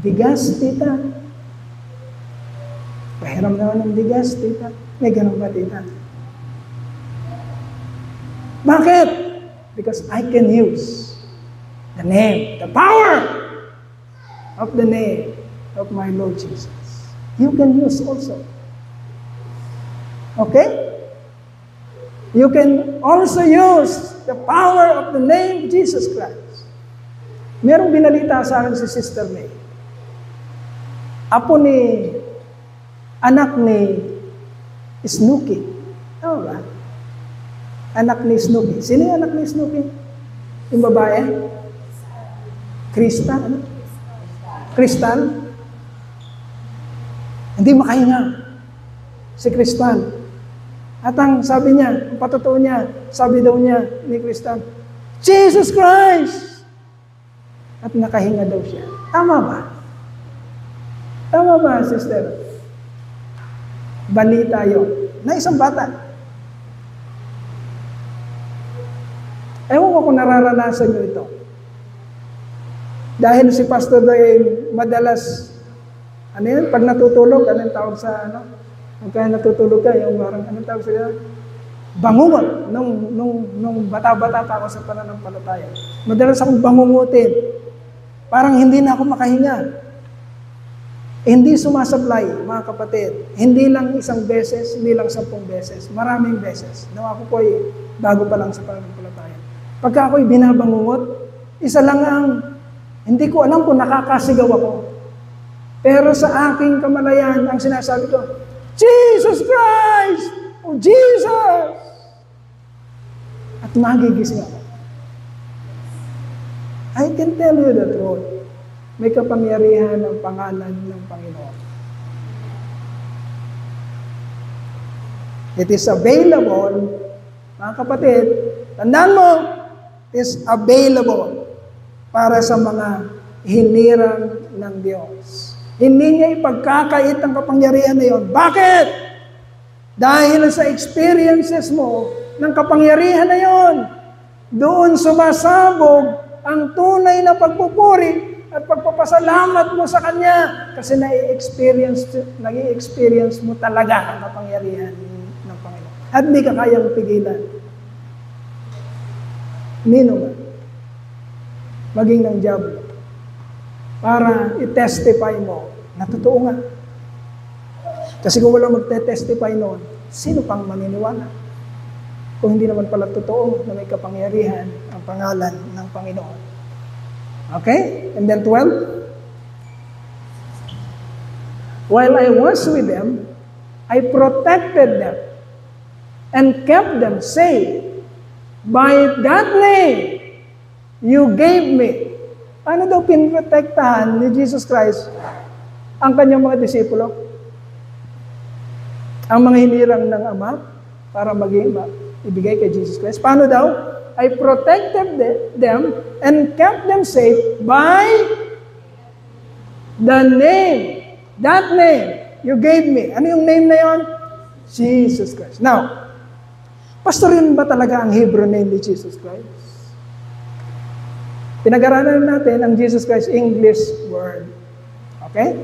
Bigas, tita. Pahiram naman ng bigas, tita. May ganun ba, tita? Bakit? Because I can use the name, the power of the name of my Lord Jesus. You can use also. Okay? You can also use the power of the name Jesus Christ. Merong binalita sa akin si Sister May. Apo anak ni Snooki. Tama ba? Anak ni Snooki. Sino yung anak ni Snooki? Yung babae? Crystal? Ano? Crystal? Hindi makahinga. Si Crystal. At ang sabi niya, ang patotoo niya, sabi daw niya ni Crystal, Jesus Christ! At nakahinga daw siya. Tama ba? Tama ba, sister? Balita yun. Na isang bata. Ewan ko kung nararanasan nyo ito. Dahil si Pastor Doy madalas, pag natutulog, anong tawag sa, pagka natutulog ka, yung parang, anong tawag sa, bangungot nung bata-bata pa ako sa pananampalataya. Madalas akong bangungutin. Parang hindi na ako makahinga. Hindi sumasablay, mga kapatid. Hindi lang isang beses, hindi lang 10 beses. Maraming beses. Nung ako po ay bago pa lang sa pananampalataya. Pagka ako'y binabangungot, isa lang ang, hindi ko alam kung nakakasigaw ako. Pero sa aking kamalayan, ang sinasabi ko, Jesus Christ! Oh, Jesus! At magigising ako. I can tell you the truth. May kapangyarihan ng pangalan ng Panginoon. It is available, mga kapatid, tandaan mo, it is available para sa mga hinirang ng Diyos. Hindi niya ipagkakait ang kapangyarihan na yun. Bakit? Dahil sa experiences mo ng kapangyarihan na yun, doon sumasabog ang tunay na pagpupuri at pagpapasalamat mo sa Kanya kasi nai-experience mo talaga ang kapangyarihan ng Panginoon. At hindi ka kayang pigilan. Nino man. Maging ng diablo. Para i-testify mo na totoo nga. Kasi kung walang magte-testify noon, sino pang maniniwala? Kung hindi naman pala totoo na may kapangyarihan ang pangalan ng Panginoon. Okay? And then 12. While I was with them, I protected them and kept them safe by that name you gave me. Paano daw pinrotektahan ni Jesus Christ ang kanyang mga disipulo? Ang mga hinirang ng Ama para ibigay kay Jesus Christ. Paano daw? I protected them and kept them safe by the name. That name you gave me. Ano yung name na yon? Jesus Christ. Now, pastor, yun ba talaga ang Hebrew name ni Jesus Christ? Pinag-aralan natin ang Jesus Christ English word. Okay?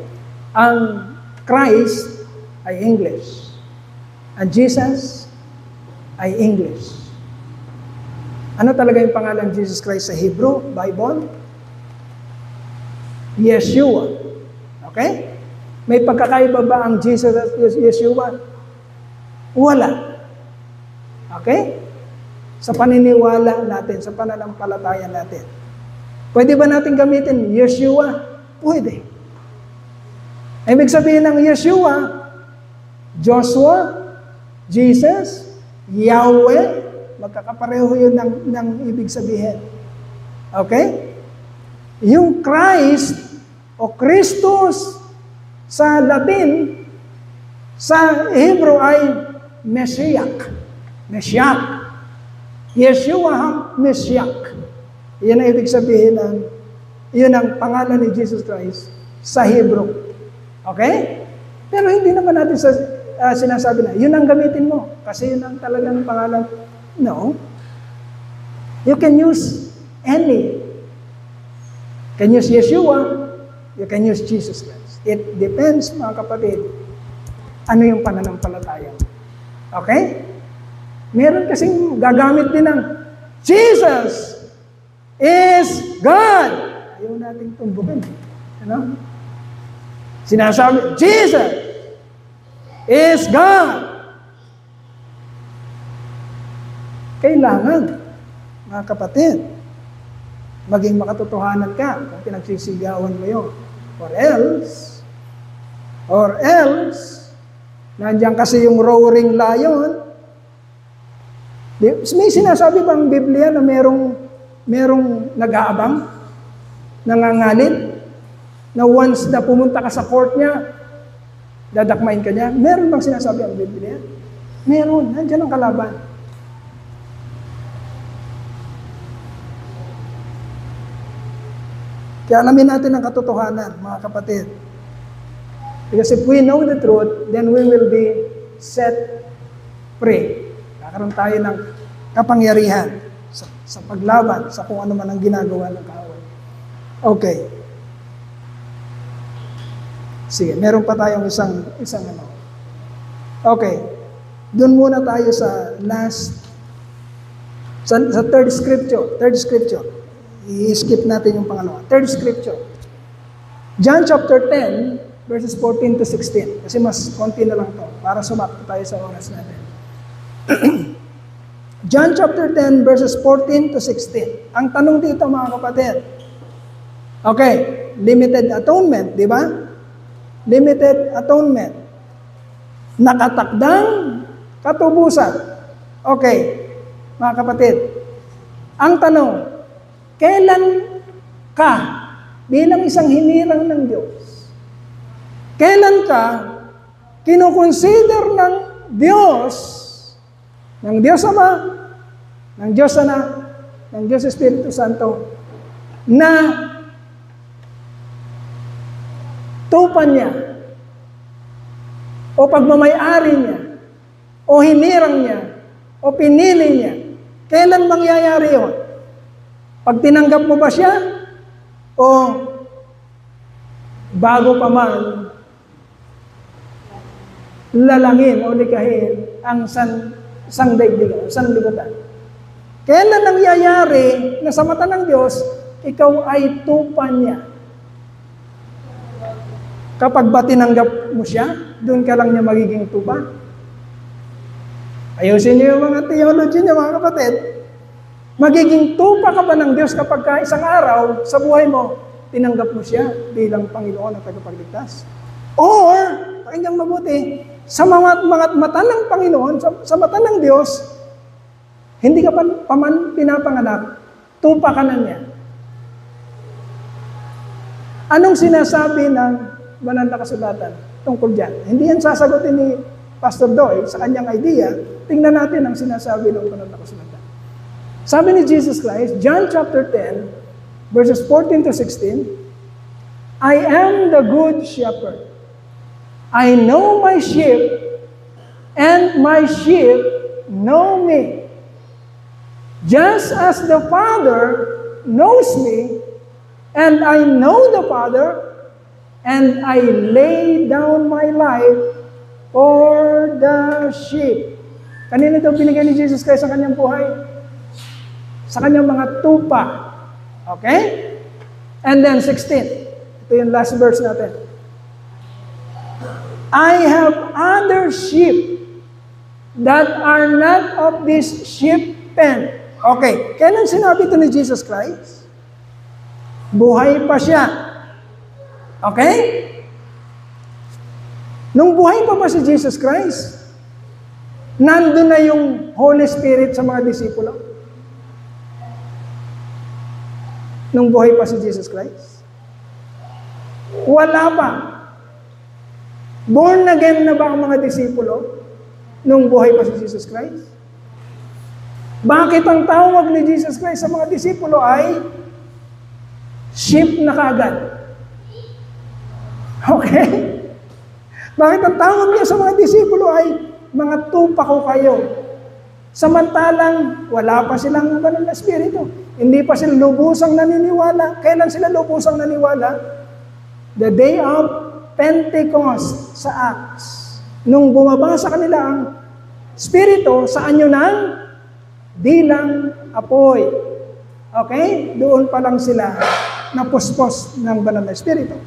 Ang Christ ay English. Ang Jesus ay English. Ano talaga yung pangalan Jesus Christ sa Hebrew, Bible? Yeshua. Okay? May pagkakaiba ba ang Jesus at Yeshua? Wala. Okay? Sa paniniwala natin, sa pananampalataya natin. Pwede ba natin gamitin Yeshua? Pwede. Ibig sabihin ng Yeshua, Joshua, Jesus, Yahweh, magkakapareho yun ng ibig sabihin. Okay? Yung Christ o Christus sa Latin, sa Hebrew ay Messiah. Messiah. Yeshua Messiah. Yan ang ibig sabihin yun ang pangalan ni Jesus Christ sa Hebrew. Okay? Pero hindi naman natin sinasabi na, yun ang gamitin mo. Kasi yun ang talagang pangalan. No. You can use any. You can use Yeshua. You can use Jesus Christ. It depends, mga kapatid, ano yung pananampalataya. Okay? Meron kasing gagamit din ng Jesus is God. Ayaw nating tumbukin. Ano? Sinasabi, Jesus is God. Kailangan, mga kapatid, maging makatotohanan ka kung pinagsisigawan mo yun. Or else, nandiyan kasi yung roaring lion. May sinasabi bang Biblia na merong nag-aabang, nangangalit, na once na pumunta ka sa court niya, dadakmain ka niya? Meron bang sinasabi ang Biblia? Meron, nandiyan ang kalaban. Kaya alamin natin ang katotohanan, mga kapatid. Because if we know the truth, then we will be set free. Kakaroon tayo ng kapangyarihan sa paglaban, sa kung ano man ang ginagawa ng kaaway. Okay. Sige, meron pa tayong isang ano. Okay. Doon muna tayo sa sa third scripture. I-skip natin yung pangalawa. Third scripture. John chapter 10, verses 14 to 16. Kasi mas konti na lang to para sumakto tayo sa oras natin. John chapter 10, verses 14 to 16. Ang tanong dito mga kapatid, okay, limited atonement, di ba? Limited atonement. Nakatakdang katubusan. Okay, mga kapatid, ang tanong, kailan ka bilang isang hinirang ng Diyos? Kailan ka kinukonsider ng Diyos Ama, ng Diyos Anak, ng Diyos Espiritu Santo, na tupan niya, o pagmamayari niya, o hinirang niya, o pinili niya? Kailan mangyayari yun? Pag tinanggap mo ba siya, o bago pa man lalangin o likahin ang sanglibutan? Kailan nangyayari na sa mata ng Diyos, ikaw ay tupan niya? Kapag ba tinanggap mo siya, doon ka lang niya magiging tupa? Ayusin niyo yung mga theology niya, mga kapatid. Magiging tupa ka ba ng Diyos kapag isang araw sa buhay mo, tinanggap mo siya bilang Panginoon at tagapagligtas? Or, pakinggang mabuti, sa mga mata ng Panginoon, sa mata ng Diyos, hindi ka pa man pinapanganak, tupa ka na niya. Anong sinasabi ng Banal na Kasulatan tungkol dyan? Hindi yan sasagutin ni Pastor Doy sa kanyang idea. Tingnan natin ang sinasabi ng Banal na Kasulatan. Sabi ni Jesus Christ, John chapter 10, verses 14 to 16, I am the good shepherd. I know my sheep, and my sheep know me. Just as the Father knows me, and I know the Father, and I lay down my life for the sheep. Kanino ito binigay ni Jesus Christ sa kanyang buhay? Sa kanyang mga tupa. Okay? And then 16. Ito yung last verse natin. I have other sheep that are not of this sheep pen. Okay. Kailan sinabi ito ni Jesus Christ? Buhay pa siya. Okay? Nung buhay pa ba si Jesus Christ, nandun na yung Holy Spirit sa mga disipulo? Nung buhay pa si Jesus Christ? Wala pa. Born again na ba ang mga disipulo nung buhay pa si Jesus Christ? Bakit ang tawag ni Jesus Christ sa mga disipulo ay sheep na kaagad? Okay? Bakit ang tawag niya sa mga disipulo ay mga tupa ko kayo? Samantalang wala pa silang Banal na Espiritu. Hindi pa sila lubusang naniniwala. Kailan sila lubusang naniwala? The day of Pentecost sa Acts. Nung bumaba sa kanila ang Espiritu, saan yun ang dilang apoy. Okay? Doon pa lang sila napuspos ng Banal na Espiritu.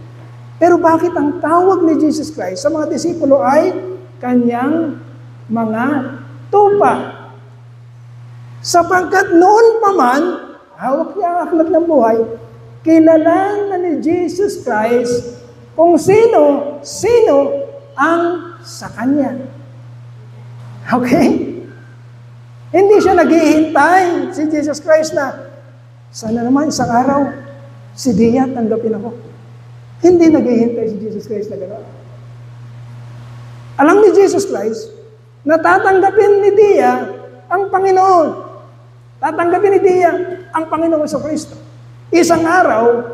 Pero bakit ang tawag ni Jesus Christ sa mga disipulo ay kanyang mga tupa? Sapagkat noon pa man, hawak niya ang aklat ng buhay, kilala na ni Jesus Christ kung sino ang sa Kanya. Okay? Hindi siya naghihintay si Jesus Christ na, sana naman isang araw, si Dia tanggapin ako. Hindi naghihintay si Jesus Christ na gano'n. Alam ni Jesus Christ, na tatanggapin ni Dia ang Panginoon. Tatanggapin ni Dia ang Panginoon sa Kristo. Isang araw,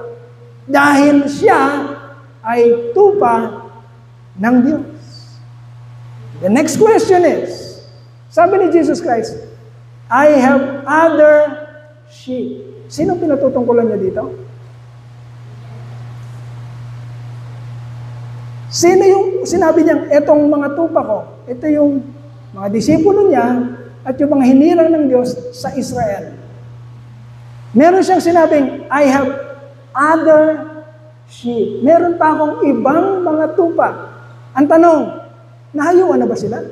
dahil siya ay tupa ng Diyos. The next question is, sabi ni Jesus Christ, I have other sheep. Sino pinatutungkulan niya dito? Sino yung sinabi niyang, etong mga tupa ko, ito yung mga disipulo niya, at yung mga hinirang ng Diyos sa Israel. Meron siyang sinabing, I have other sheep. Meron pa akong ibang mga tupa. Ang tanong, nahayuan na ba sila?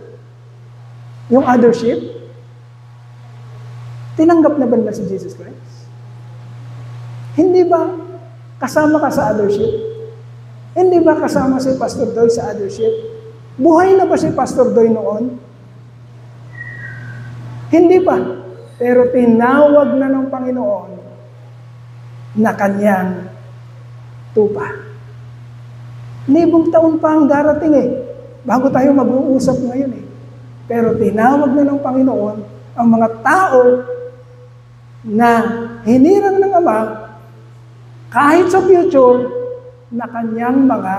Yung other sheep? Tinanggap na ba nila si Jesus Christ? Hindi ba kasama ka sa other sheep? Hindi ba kasama si Pastor Doy sa other sheep? Buhay na ba si Pastor Doy noon? Hindi pa. Pero tinawag na ng Panginoon na kanyang tupa. Libong taon pa ang darating bago tayo mag-uusap ngayon Pero tinawag na ng Panginoon ang mga tao na hinirang ng Ama kahit sa future na kanyang mga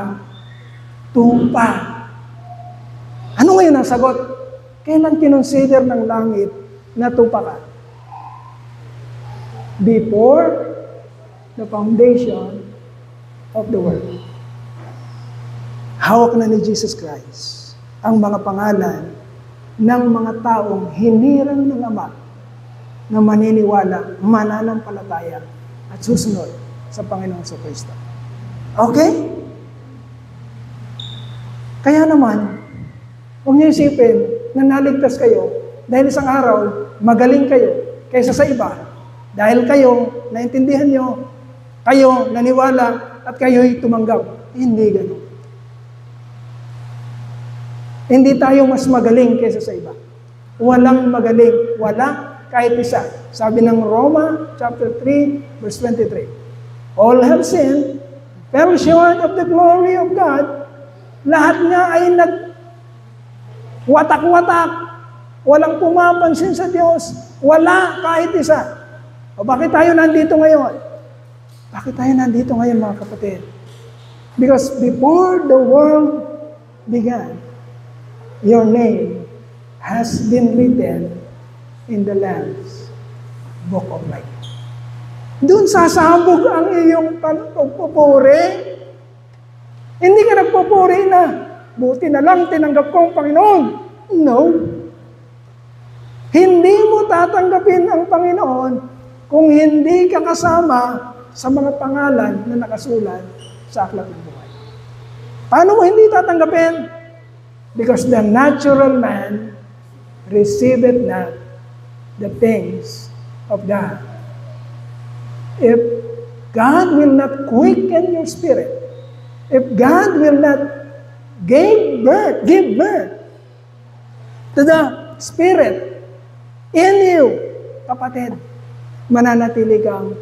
tupa. Ano ngayon ang sagot? Kailan kinonsider ng langit na tupa ka? Before the foundation of the world. Hawak na ni Jesus Christ ang mga pangalan ng mga taong hinirang ng Ama na maniniwala, mananampalataya at susunod sa Panginoong Kristo. Okay? Kaya naman, huwag niyo isipin na naligtas kayo dahil isang araw, magaling kayo kaysa sa iba. Dahil kayo, naintindihan niyo, kayo naniwala at kayo'y tumanggap. Hindi ganun. Hindi tayo mas magaling kaysa sa iba. Walang magaling. Wala kahit isa. Sabi ng Roma chapter 3, verse 23. All have sinned, fell short of the glory of God. Lahat nga ay nagwatak-watak. Walang pumapansin sa Diyos. Wala kahit isa. O bakit tayo nandito ngayon? Bakit tayo nandito ngayon, mga kapatid? Because before the world began, your name has been written in the Lamb's Book of Life. Doon sasabog ang iyong pagpupuri. Hindi ka nagpupuri na, buti na lang tinanggap ko ang Panginoon. No. Hindi mo tatanggapin ang Panginoon kung hindi ka kasama sa mga pangalan na nakasulat sa aklat ng buhay. Paano mo hindi tatanggapin? Because the natural man receiveth not the things of God. If God will not quicken your spirit, if God will not give birth to the Spirit in you, kapatid, mananatili kang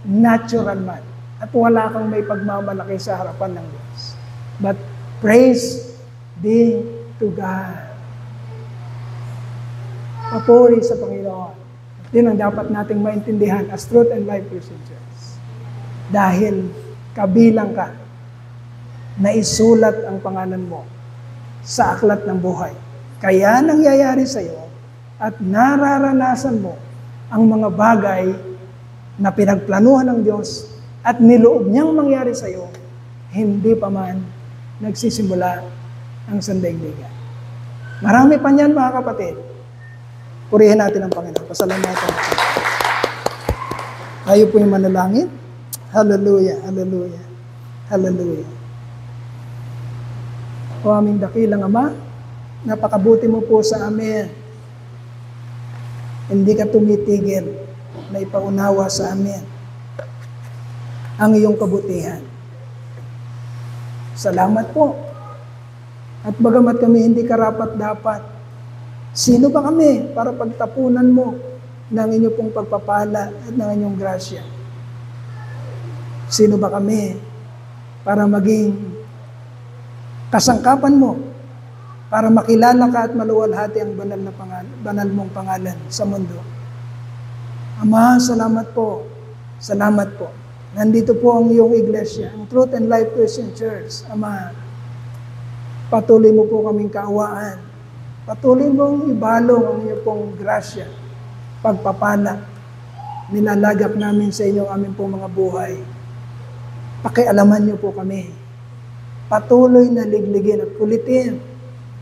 natural man at wala kang may pagmamalaki sa harapan ng Diyos. But praise be to God. Papuri sa Panginoon. Yun ang dapat nating maintindihan as Truth and Life Christian Church. Dahil kabilang ka na isulat ang pangalan mo sa aklat ng buhay. Kaya nangyayari sa iyo at nararanasan mo ang mga bagay na pinagplanuhan ng Diyos at niloob niyang mangyari sa iyo, hindi pa man nagsisimula ang sandaigdigan. Marami pa niyan, mga kapatid. Purihin natin ang Panginoon. Pasalamatan natin. Tayo po yung manalangin. Hallelujah, hallelujah, hallelujah. O aming dakilang Ama, napakabuti mo po sa amin. Hindi ka tumitigil na ipaunawa sa amin ang iyong kabutihan. Salamat po. At bagamat kami hindi karapat-dapat, sino ba kami para pagtapunan mo ng inyong pong pagpapala at ng inyong grasya? Sino ba kami para maging kasangkapan mo, para makilala ka at maluwalhati ang banal mong pangalan sa mundo? Ama, salamat po. Salamat po. Nandito po ang iyong iglesia, ang Truth and Life Christian Church. Ama, patuloy mo po kaming kaawaan. Patuloy mong ibalong ang iyong pong grasya, pagpapala. Nilalagak namin sa inyo ang aming pong mga buhay. Pakialaman niyo po kami. Patuloy na ligligin at kulitin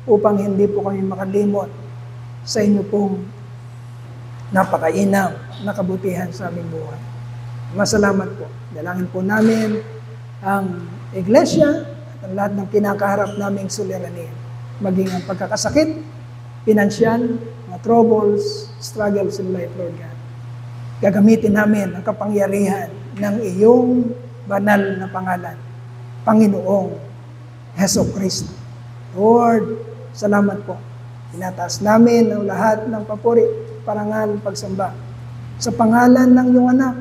upang hindi po kami makalimot sa inyo pong napakainam na kabutihan sa aming buhay. Masalamat po. Dalangin po namin ang iglesia at ang lahat ng kinakaharap naming suliranin. Maging ang pagkakasakit, pinansyal, mga troubles, struggles in life, Lord God. Gagamitin namin ang kapangyarihan ng iyong banal na pangalan, Panginoong Heso Kristo. Lord, salamat po. Tinataas namin ang lahat ng papuri, parangal, pagsamba sa pangalan ng iyong anak,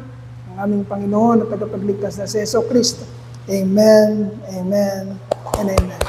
ang aming Panginoon at tagapagligtas na si Heso Kristo. Amen, amen, and amen.